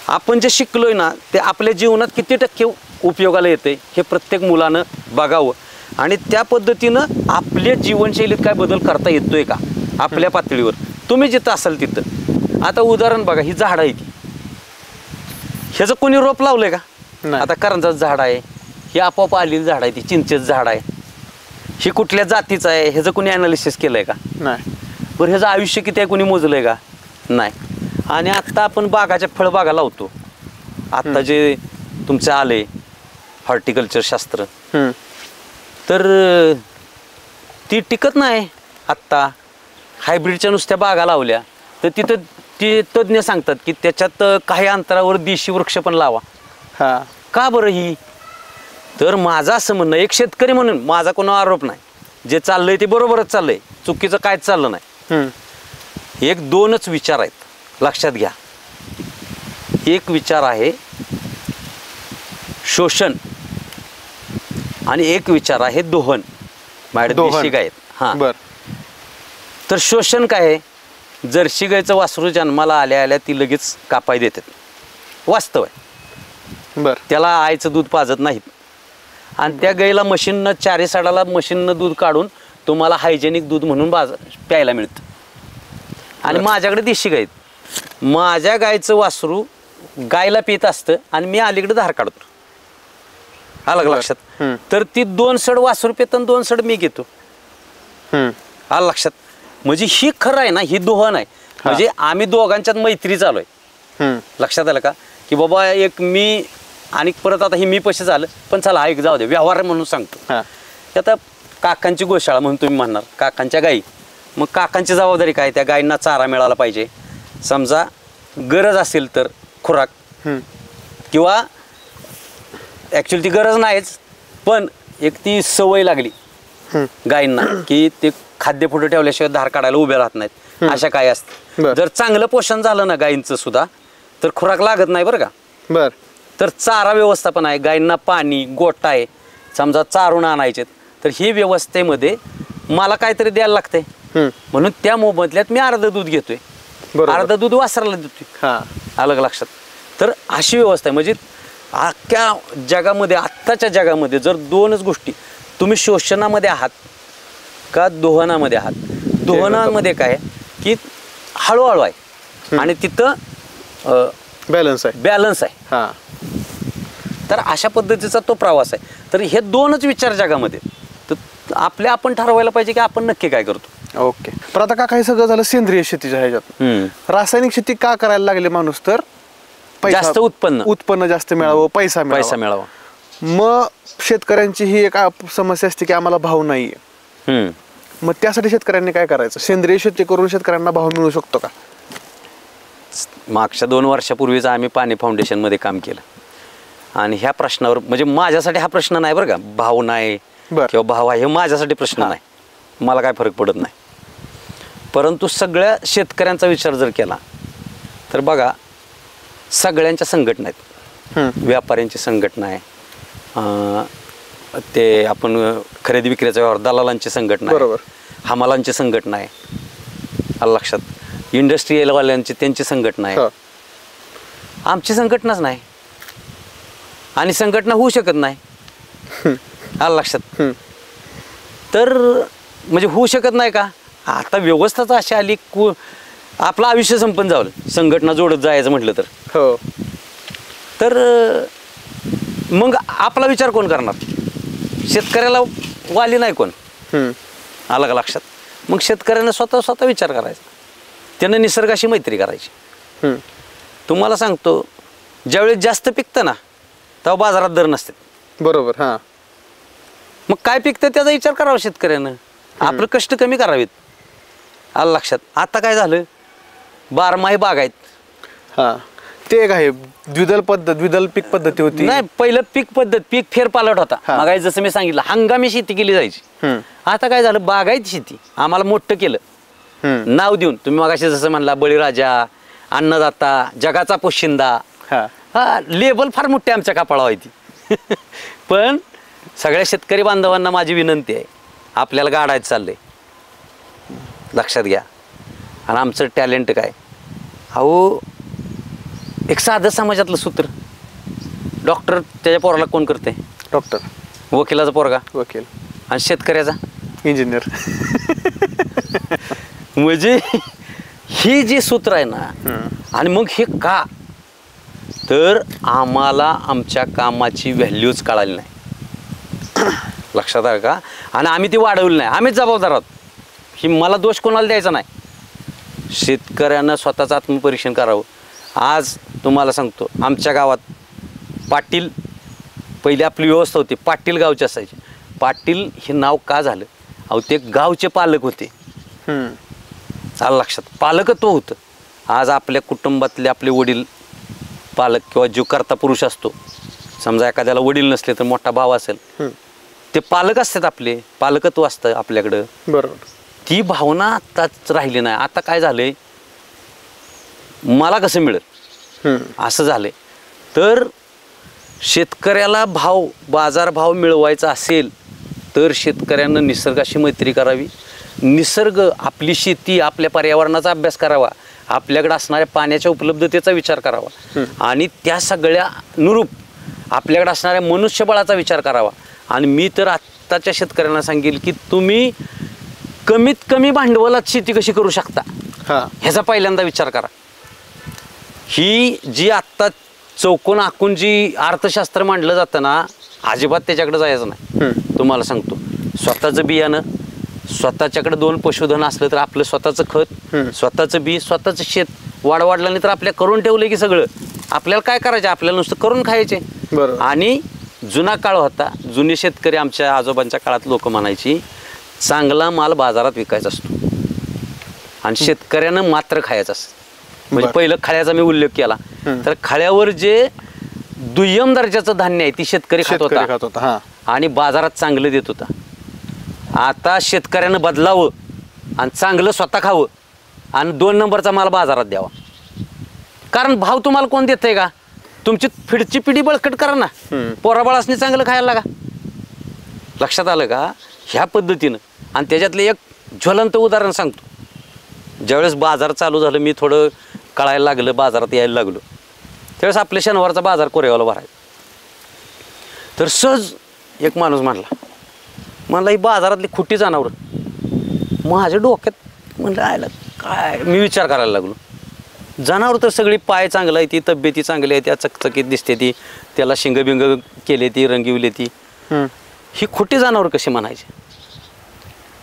[SPEAKER 1] आपण जे शिकलोय ना ते आपल्या जीवनात किती टक्के उपयोगाला येते हे प्रत्येक मुलानं बघावं आणि त्या पद्धतीनं आपल्या जीवनशैलीत काय बदल करता येतोय का आपल्या पातळीवर तुम्ही जिथं असाल तिथं. आता उदाहरण बघा, ही झाड आहे ती ह्याचं कोणी रोप लावलंय का? आता करंजाचं झाड आहे, ही आपोआप आलेली झाड आहे, ती चिंचेचं झाड आहे, ही कुठल्या जातीचं आहे ह्याचं कोणी ॲनालिसिस केलंय का? नाही. बरं ह्याचं आयुष्य किती आहे कोणी मोजलंय का? नाही. आणि आत्ता आपण बागाच्या फळबागा लावतो, आत्ता जे तुमचं आले हॉर्टिकल्चर शास्त्र तर ती टिकत नाही. आत्ता हायब्रिडच्या नुसत्या बागा लावल्या तर तिथं ते तज्ज्ञ सांगतात की त्याच्यात काही अंतरावर देशी वृक्ष पण लावा. का बरं ही? तर माझं असं म्हणणं, एक शेतकरी म्हणून माझा कोणा आरोप नाही, जे चाललंय ते बरोबरच चाललंय, चुकीचं कायच चाललं नाही. एक दोनच विचार आहेत लक्षात घ्या. एक विचार आहे शोषण आणि एक विचार आहे दोहन. माझ्याकडे देशी गाय आहेत. हां, तर शोषण काय आहे? जर्सी गायचं वासरू जन्माला आल्या आल्या ती लगेच कापाय देतात, वास्तव आहे. त्याला आईचं दूध पाजत नाहीत आणि त्या गाईला मशीननं चारी साडाला मशीननं दूध काढून तुम्हाला हायजेनिक दूध म्हणून प्यायला मिळतं. आणि माझ्याकडे देशी गाय आहेत, माझ्या गायचं वासरू गायला पित असतं आणि मी अलीकडे धार काढतो. आलं लक्षात? तर ती 2 सड वासरू पितं 2 सड मी घेतो. आलं लक्षात? म्हणजे ही खरं आहे ना, ही दोहन आहे. म्हणजे आम्ही दोघांच्यात मैत्री चालू आहे. लक्षात आलं का? की बाबा एक मी आणि परत आता ही मी पैसे झालं पण चला ऐक जाऊ दे व्यवहार म्हणून सांगतो. आता काकांची गोशाळा म्हणून तुम्ही म्हणणार, काकांच्या गायी, मग काकांची जबाबदारी काय? त्या गायींना चारा मिळाला पाहिजे, समजा गरज असेल तर खुराक, किंवा ॲक्च्युली ती गरज नाहीच पण एक ती सवय लागली गायींना की ते खाद्य पुढे ठेवल्याशिवाय धार काढायला उभे राहत नाहीत, अशा काय असतं. जर चांगलं पोषण झालं ना गायींचं सुद्धा तर खुराक लागत नाही बरं का. तर चारा व्यवस्थापन आहे, गायींना पाणी गोठा आहे, समजा चारून आणायचे तर ही व्यवस्थेमध्ये मला काहीतरी द्यायला लागतंय. म्हणून त्या मोबदल्यात मी अर्ध दूध घेतोय, अर्ध दूध वासराला देतोय. अलग लक्षात? तर अशी व्यवस्था आहे. म्हणजे अख्ख्या जगामध्ये आत्ताच्या जगामध्ये जर दोनच गोष्टी, तुम्ही शोषणामध्ये आहात का दोहनामध्ये आहात. दोहनामध्ये काय की हळूहळू आहे आणि तिथं बॅलन्स आहे. तर अशा पद्धतीचा तो प्रवास आहे. तर हे दोनच विचार जगामध्ये, तर आपण ठरवायला पाहिजे की आपण नक्की काय करतो.
[SPEAKER 2] ओके. पण आता का काही सगळं झालं सेंद्रिय शेतीच्या ह्याच्यात, रासायनिक शेती का करायला लागले माणूस? तर
[SPEAKER 1] जास्त
[SPEAKER 2] उत्पन्न जास्त मिळावं, पैसा मिळावा. मग शेतकऱ्यांची ही एक समस्या असते की आम्हाला भाव नाहीये. मग त्यासाठी शेतकऱ्यांनी काय करायचं? सेंद्रिय शेती करून शेतकऱ्यांना भाव मिळू शकतो का?
[SPEAKER 1] मागच्या 2 वर्षापूर्वीच आम्ही पाणी फाउंडेशन मध्ये काम केलं आणि ह्या प्रश्नावर, म्हणजे माझ्यासाठी हा प्रश्न नाही बरं का, भाव नाही किंवा भाव आहे हे माझ्यासाठी प्रश्न नाही, मला काय फरक पडत नाही. परंतु सगळ्या शेतकऱ्यांचा विचार जर केला तर बघा, सगळ्यांच्या संघटना आहेत, व्यापाऱ्यांची संघटना आहे, ते आपण खरेदी विक्रीचा व्यवहार दलालांची संघटना आहे, हमालांची संघटना आहे, आलं लक्षात, इंडस्ट्रीयलवाल्यांची त्यांची संघटना आहे. आमची संघटनाच नाही आणि संघटना होऊ शकत नाही. आलं लक्षात? तर म्हणजे होऊ शकत नाही का? आता व्यवस्थाच अशी आली आपलं आयुष्य संपन्न जावं संघटना जोडत जायचं म्हटलं तर. तर मग आपला विचार कोण करणार? शेतकऱ्याला वाली नाही कोण. आलं का लक्षात? मग शेतकऱ्याने स्वतः विचार करायचा, त्यानं निसर्गाशी मैत्री करायची. तुम्हाला सांगतो, ज्यावेळेस जास्त पिकतं ना तेव्हा बाजारात दर नसते.
[SPEAKER 2] बरोबर.
[SPEAKER 1] मग काय पिकतं त्याचा विचार करावा शेतकऱ्यानं, आपलं कष्ट कमी करावेत. आलं लक्षात? आता काय झालं, बारमाही बाग आहेत.
[SPEAKER 2] ते एक आहे द्विदल पीक पद्धती होती.
[SPEAKER 1] नाही, पहिलं पीक फेरपालट होता. मग जसं मी सांगितलं हंगामी शेती केली जायची. आता काय झालं, बागायती शेती आम्हाला मोठं केलं. नाव देऊन. तुम्ही मगाशी जसं म्हणला बळीराजा, अन्नदाता, जगाचा पोशिंदा, हा लेबल फार मोठी आमच्या कपाळावर आहे ती. पण सगळ्या शेतकरी बांधवांना माझी विनंती आहे, आपल्याला गाडायचं चाललंय, लक्षात घ्या. आणि आमचं टॅलेंट काय, अहो एक साधं समाजातलं सूत्र, डॉक्टर त्याच्या पोराला कोण करते?
[SPEAKER 2] डॉक्टर.
[SPEAKER 1] वकिलाचा पोरगा
[SPEAKER 2] वकील.
[SPEAKER 1] आणि शेतकऱ्याचा
[SPEAKER 2] इंजिनियर.
[SPEAKER 1] म्हणजे ही जी सूत्र आहे ना, आणि मग हे का, तर आम्हाला आमच्या कामाची व्हॅल्यूच कळाली नाही. लक्षात आलं का? आणि आम्ही ती वाढवली नाही. आम्हीच जबाबदार आहोत. ही मला दोष कोणाला द्यायचा नाही. शेतकऱ्यांना स्वतःचं आत्मपरीक्षण करावं. आज तुम्हाला सांगतो, आमच्या गावात पाटील, पहिली आपली व्यवस्था होती, पाटील गावचे असायचे. पाटील हे नाव का झालं? अहो ते गावचे पालक होते. आलं लक्षात? पालकत्व होतं. आज आपल्या कुटुंबातले आपले वडील पालक किंवा जो करता पुरुष असतो, समजा एखाद्याला वडील नसले तर मोठा भाव असेल, ते पालक असतात, आपले पालकत्व असतं आपल्याकडं.
[SPEAKER 2] बरोबर.
[SPEAKER 1] ती भावना आत्ताच राहिली नाही. आता काय झालंय, मला कसं मिळेल असं झालंय. तर शेतकऱ्याला भाव, बाजारभाव मिळवायचा असेल तर शेतकऱ्यांना निसर्गाशी मैत्री करावी. निसर्ग, आपली शेती, आपल्या पर्यावरणाचा अभ्यास करावा, आपल्याकडे असणाऱ्या पाण्याच्या उपलब्धतेचा विचार करावा, आणि त्या सगळ्या अनुरूप आपल्याकडे असणाऱ्या मनुष्यबळाचा विचार करावा. आणि मी तर आत्ताच्या शेतकऱ्यांना सांगेल की तुम्ही कमीत कमी भांडवलात शेती कशी करू शकता ह्याचा पहिल्यांदा विचार करा. ही जी आत्ता चौकोन आखून जी अर्थशास्त्र मांडलं जातं ना, अजिबात त्याच्याकडे जायचं नाही. तुम्हाला सांगतो, स्वतःचं बियाणं, स्वतःच्याकडे 2 पशुधन असलं तर आपलं स्वतःचं खत, स्वतःचं बी, स्वतःचं शेत, वाढलं नाही तर आपल्या करून ठेवलं की सगळं. आपल्याला काय करायचं, आपल्याला नुसतं करून खायचे. आणि जुना काळ होता, जुने शेतकरी आमच्या आजोबांच्या काळात लोक म्हणायची, चांगला माल बाजारात विकायचा असतो आणि शेतकऱ्यानं मात्र खायचं असतं. म्हणजे पहिलं खळ्याचा मी उल्लेख केला, तर खळ्यावर जे दुय्यम दर्जाचं धान्य आहे ती शेतकरी खात होता आणि बाजारात चांगलं देत होता. आता शेतकऱ्यानं बदलावं आणि चांगलं स्वतः खावं आणि 2 नंबरचा माल बाजारात द्यावा. कारण भाव तुम्हाला कोण देतंय का? तुमची फिडची पिढी बळकट करा ना, पोराबाळासनी चांगलं खायला लागा. लक्षात आलं का? ह्या पद्धतीनं. आणि त्याच्यातलं एक ज्वलंत उदाहरण सांगतो. ज्यावेळेस बाजार चालू झालं, मी थोडं कळायला लागलं, बाजारात यायला लागलो, त्यावेळेस आपल्या शनिवारचा बाजार कोरेगावला भरायचा. तर सहज एक माणूस म्हणला ही बाजारातली खुटी जनावरं. माझ्या डोक्यात म्हणलं आयला काय, मी विचार करायला लागलो. जनावर तर सगळी पाय चांगलं आहे, ती तब्येती चांगली आहे, त्या चकचकीत दिसते, ती त्याला शिंगबिंग केले, ती रंगविले, ती ही खोटी जनावर कशी म्हणायची?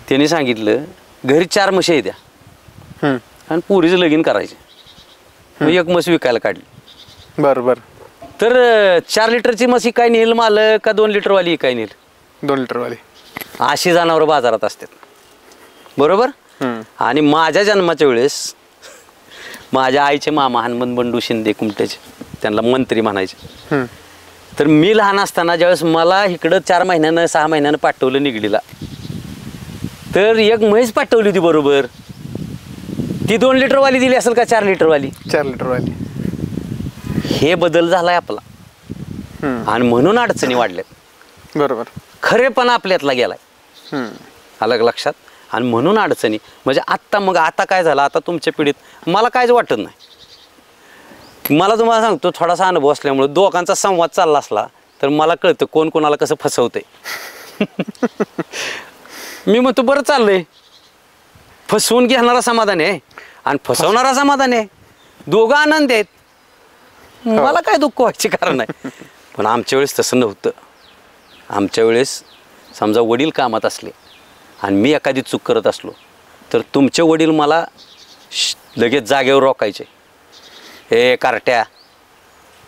[SPEAKER 1] त्यांनी सांगितलं घरी 4 म्हशी द्या आणि पुरीचं लगीन करायचे. मग 1 म्हस विकायला काढली.
[SPEAKER 2] बरोबर.
[SPEAKER 1] तर 4 लिटरची म्हशी काय नेल मालक का 2 लिटरवाली काय नेल?
[SPEAKER 2] 2 लिटरवाली.
[SPEAKER 1] अशी जनावरं बाजारात असतात. बरोबर. आणि माझ्या जन्माच्या वेळेस माझ्या आईचे मामा हनुमंत बंडू शिंदे कुमट्याचे, त्यांना मंत्री म्हणायचे. तर मी लहान असताना ज्यावेळेस मला इकडं 4 महिन्यानं 6 महिन्यानं पाठवलं निगडीला, तर 1 म्हैस पाठवली होती. बरोबर. ती 2 लिटरवाली दिली असेल का 4 लिटरवाली?
[SPEAKER 2] 4 लिटरवाली.
[SPEAKER 1] हे बदल झालाय आपला आणि म्हणून अडचणी वाढल्यात.
[SPEAKER 2] बरोबर.
[SPEAKER 1] खरेपणा आपल्यातला गेलाय. अलग लक्षात. आणि म्हणून अडचणी म्हणजे आता काय झालं, आता तुमच्या पिढीत मला काहीच वाटत नाही. मला तुम्हाला सांगतो, थोडासा अनुभव असल्यामुळे दोघांचा संवाद चालला असला तर मला कळतं कोण कोणाला कसं फसवतंय. मी म्हणतो बरं चाललंय, फसवून घेणारा समाधान आहे आणि फसवणारा समाधान आहे, दोघं आनंद आहेत. मला काय दुःख व्हायचे कारण नाही. पण आमच्या वेळेस तसं नव्हतं. आमच्या वेळेस समजा वडील कामात असले आणि मी एखादी चूक करत असलो तर तुमचे वडील मला लगेच जागेवर रोकायचे. हे कारट्या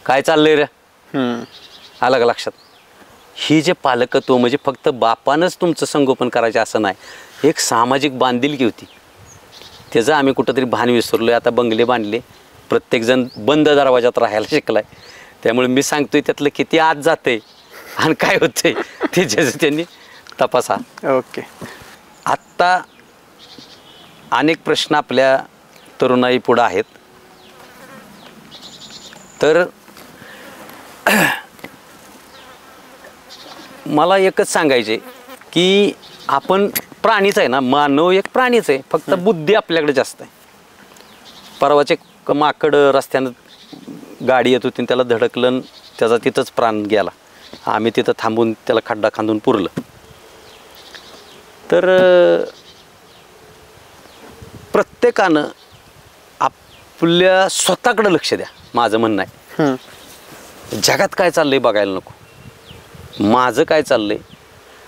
[SPEAKER 1] काय चाललंय रे? आलं का लक्षात? ही जे पालकत्व म्हणजे फक्त बापानंच तुमचं संगोपन करायचं असं नाही, एक सामाजिक बांधिलकी होती. त्याचं आम्ही कुठंतरी भान विसरलो आहे. आता बंगले बांधले, प्रत्येकजण बंद दरवाजात राहायला शिकलाय. त्यामुळे मी सांगतोय त्यातलं किती आत जाते आणि काय होतंय ते ज्याचं त्यांनी तपासा.
[SPEAKER 2] ओके.
[SPEAKER 1] आत्ता अनेक प्रश्न आपल्या तरुणाई पुढं आहेत. तर मला एकच सांगायचे की आपण प्राणीच आहे ना, मानव एक प्राणीच आहे, फक्त बुद्धी आपल्याकडे जास्त आहे. परवाचे माकड रस्त्यानं गाडी येत होती, त्याला धडकलं, त्याचा तिथंच प्राण गेला. आम्ही तिथं थांबून त्याला खड्डा खांदून पुरलं. तर प्रत्येकानं आपल्या स्वतःकडे लक्ष द्या, माझं म्हणणं आहे. जगात काय चाललंय बघायला नको, माझं काय चाललंय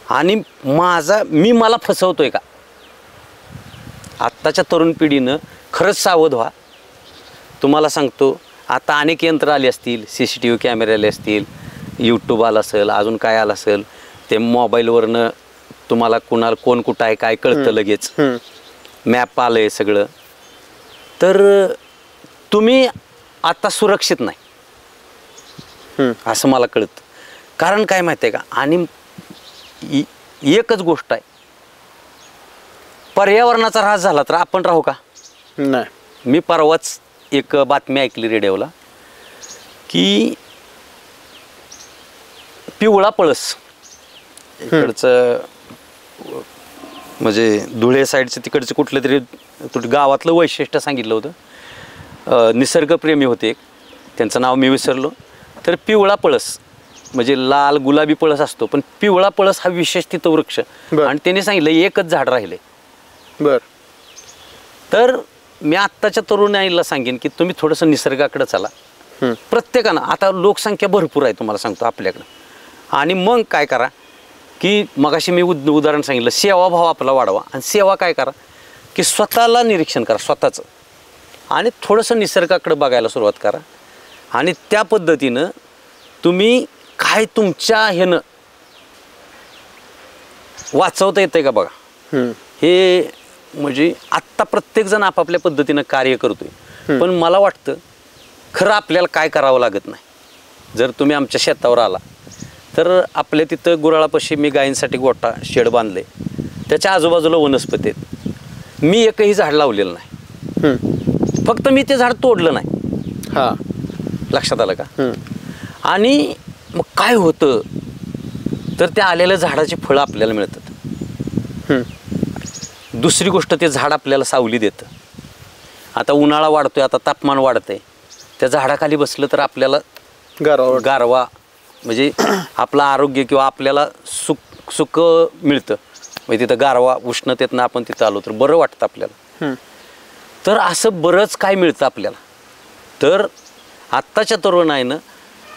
[SPEAKER 1] आणि मी मला फसवतोय का. आत्ताच्या तरुण पिढीनं खरंच सावध व्हा. तुम्हाला सांगतो, आता अनेक यंत्र आली असतील, CCTV कॅमेरे आले असतील, यूट्यूब आलं असेल, अजून काय आलं असेल, ते मोबाईलवरनं तुम्हाला कोण कुठं आहे काय कळतं लगेच. मॅप आलं आहे सगळं. तर तुम्ही आता सुरक्षित नाही असं मला कळतं. कारण काय माहिती आहे का, आणि एकच गोष्ट आहे, पर्यावरणाचा ऱ्हास झाला तर आपण राहू का
[SPEAKER 2] नाही.
[SPEAKER 1] मी परवाच एक बातमी ऐकली रेडिओला की पिवळा पळस इकडचं म्हणजे धुळे साईडचं तिकडचं कुठलं तरी गावातलं वैशिष्ट्य सांगितलं होतं. निसर्गप्रेमी होते, त्यांचं नाव मी विसरलो. तर पिवळा पळस म्हणजे लाल गुलाबी पळस असतो, पण पिवळा पळस हा विशेष तिथं वृक्ष. आणि त्यांनी सांगितलं एकच झाड राहिले. तर मी आत्ताच्या तरुणाईला सांगेन की तुम्ही थोडंसं निसर्गाकडे चला. प्रत्येकानं, आता लोकसंख्या भरपूर आहे तुम्हाला सांगतो आपल्याकडं, आणि मग काय करा की मगाशी मी उदाहरण सांगितलं, सेवाभाव आपला वाढवा. आणि सेवा काय करा की स्वतःला निरीक्षण करा स्वतःचं, आणि थोडंसं निसर्गाकडे बघायला सुरुवात करा. आणि त्या पद्धतीनं तुम्ही काय तुमच्या ह्यानं वाचवता येतंय का बघा. हे म्हणजे आत्ता प्रत्येकजण आपापल्या पद्धतीनं कार्य करतोय, पण मला वाटतं खरं आपल्याला काय करावं लागत नाही. जर तुम्ही आमच्या शेतावर आला तर आपल्या तिथं गुराळापाशी मी गायींसाठी गोठा शेड बांधले, त्याच्या आजूबाजूला वनस्पती आहेत. मी एकही झाड लावलेलं नाही, फक्त मी ते झाड तोडलं नाही. लक्षात आलं का. आणि मग काय होतं तर त्या आलेल्या झाडाची फळं आपल्याला मिळतात. दुसरी गोष्ट, ते झाड आपल्याला सावली देतं. आता उन्हाळा वाढतोय, आता तापमान वाढतंय, त्या झाडाखाली बसलं तर आपल्याला गारवा म्हणजे आपलं आरोग्य किंवा आपल्याला सुख मिळतं. म्हणजे तिथं गारवा उष्णतेतनं आपण तिथं आलो तर बरं वाटतं आपल्याला. तर असं बरंच काय मिळतं आपल्याला. तर आत्ताच्या तरुणाईनं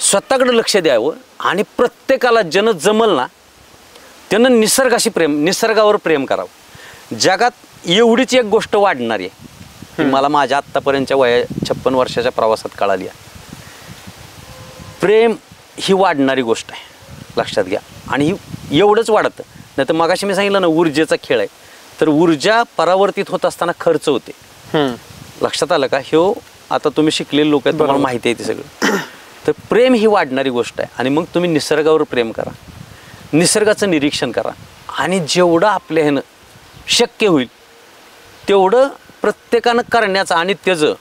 [SPEAKER 1] स्वतःकडे लक्ष द्यावं, आणि प्रत्येकाला ज्यानं जमल ना त्यानं निसर्गावर प्रेम करावं. जगात एवढीच एक गोष्ट वाढणारी आहे की मला माझ्या आत्तापर्यंतच्या 56 वर्षाच्या प्रवासात कळाली आहे. प्रेम ही वाढणारी गोष्ट आहे, लक्षात घ्या. आणि ही एवढंच वाढतं. नाही तर मगाशी मी सांगितलं ना, ऊर्जेचा खेळ आहे. तर ऊर्जा परावर्तित होत असताना खर्च होते. लक्षात आलं का. ह्यो आता तुम्ही शिकलेले लोक आहेत, तुम्हाला माहिती आहे ते सगळं. तर प्रेम ही वाढणारी गोष्ट आहे. आणि मग तुम्ही निसर्गावर प्रेम करा, निसर्गाचं निरीक्षण करा, आणि जेवढं आपल्या ह्यानं शक्य होईल तेवढं प्रत्येकानं करण्याचं. आणि त्याचं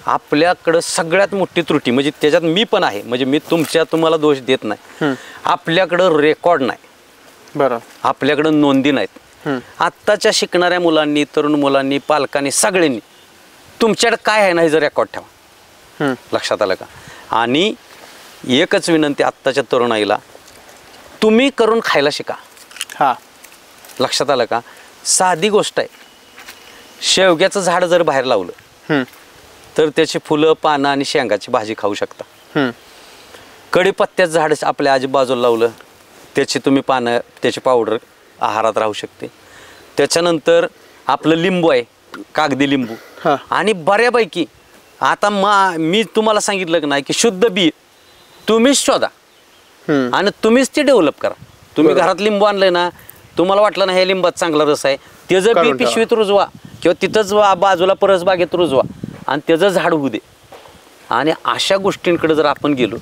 [SPEAKER 1] आपल्याकडं सगळ्यात मोठी त्रुटी म्हणजे त्याच्यात मी पण आहे, म्हणजे मी तुम्हाला दोष देत नाही, आपल्याकडं रेकॉर्ड नाही. आपल्याकडं नोंदी नाहीत. आत्ताच्या शिकणाऱ्या मुलांनी, तरुण मुलांनी, पालकांनी, सगळ्यांनी तुमच्याकडे काय आहे ना हे जर रेकॉर्ड ठेवा. लक्षात आलं का. आणि एकच विनंती आत्ताच्या तरुणाईला, तुम्ही करून खायला शिका. लक्षात आलं का. साधी गोष्ट आहे, शेवग्याचं झाड जर बाहेर लावलं तर त्याची फुलं, पानं आणि शेंगाची भाजी खाऊ शकता. कढीपत्त्याचं झाड आपल्या आजूबाजूला लावलं, त्याची तुम्ही पानं, त्याची पावडर आहारात राहू शकते. त्याच्यानंतर आपलं लिंबू आहे, कागदी लिंबू. आणि बऱ्यापैकी आता मी तुम्हाला सांगितलं नाही की शुद्ध बी तुम्हीच शोधा आणि तुम्हीच ते डेव्हलप करा. तुम्ही घरात लिंबू आणलंय ना, तुम्हाला वाटलं ना हे लिंबात चांगला रस आहे, त्याचं बी पिशवीत रुजवा किंवा तिथंच बाजूला परसबागेत रुजवा आणि त्याचं झाड होऊ दे. आणि अशा गोष्टींकडे जर आपण गेलो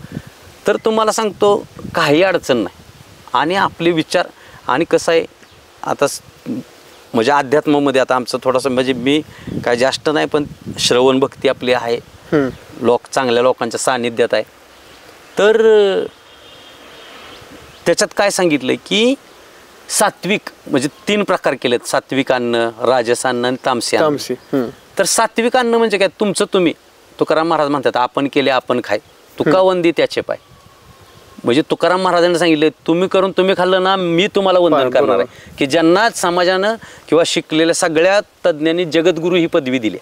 [SPEAKER 1] तर तुम्हाला सांगतो काही अडचण नाही. आणि आपले विचार, आणि कसं आहे आता म्हणजे अध्यात्मामध्ये आता आमचं थोडंसं म्हणजे मी काय जास्त नाही पण श्रवण भक्ती आपली आहे, चांगल्या लोकांच्या सानिध्यात आहे. तर त्याच्यात काय सांगितलं की सात्विक म्हणजे 3 प्रकार केलेत, सात्विक अन्न, राजस अन्न आणि तामसी अन्न. तर सात्विक अन्न म्हणजे काय, तुमचं तुम्ही. तुकाराम महाराज म्हणतात आपण केले आपण खाय, तुका वंदी त्याचे पाय. म्हणजे तुकाराम महाराजांनी सांगितले तुम्ही करून तुम्ही खाल्लं ना मी तुम्हाला वंदन करणार आहे. की ज्यांना समाजानं किंवा शिकलेल्या सगळ्या तज्ज्ञांनी जगद्गुरु ही पदवी दिली,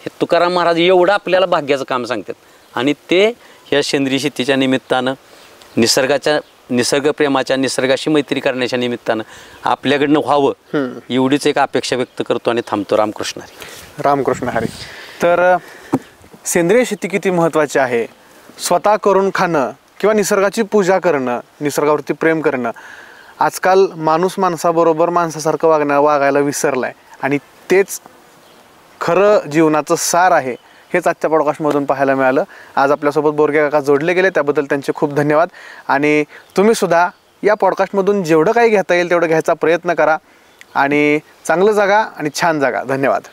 [SPEAKER 1] हे तुकाराम महाराज एवढं आपल्याला भाग्याचं काम सांगतात. आणि ते ह्या सेंद्रिय शेतीच्या निमित्तानं, निसर्गप्रेमाच्या, निसर्गाशी मैत्री करण्याच्या निमित्तानं आपल्याकडनं व्हावं एवढीच एक अपेक्षा व्यक्त करतो आणि थांबतो. रामकृष्ण हरी.
[SPEAKER 2] रामकृष्ण हरी. तर सेंद्रिय शेती किती महत्त्वाची आहे, स्वतः करून खाणं किंवा निसर्गाची पूजा करणं, निसर्गावरती प्रेम करणं. आजकाल माणूस माणसाबरोबर माणसासारखं वागायला विसरलाय आणि तेच खरं जीवनाचं सार आहे. हेच आजच्या पॉडकास्टमधून पाहायला मिळालं. आज आपल्यासोबत बोरगे काका जोडले गेले, त्याबद्दल त्यांचे खूप धन्यवाद. आणि तुम्हीसुद्धा या पॉडकास्टमधून जेवढं काही घेता येईल तेवढं घ्यायचा प्रयत्न करा आणि चांगलं जगा आणि छान जगा. धन्यवाद.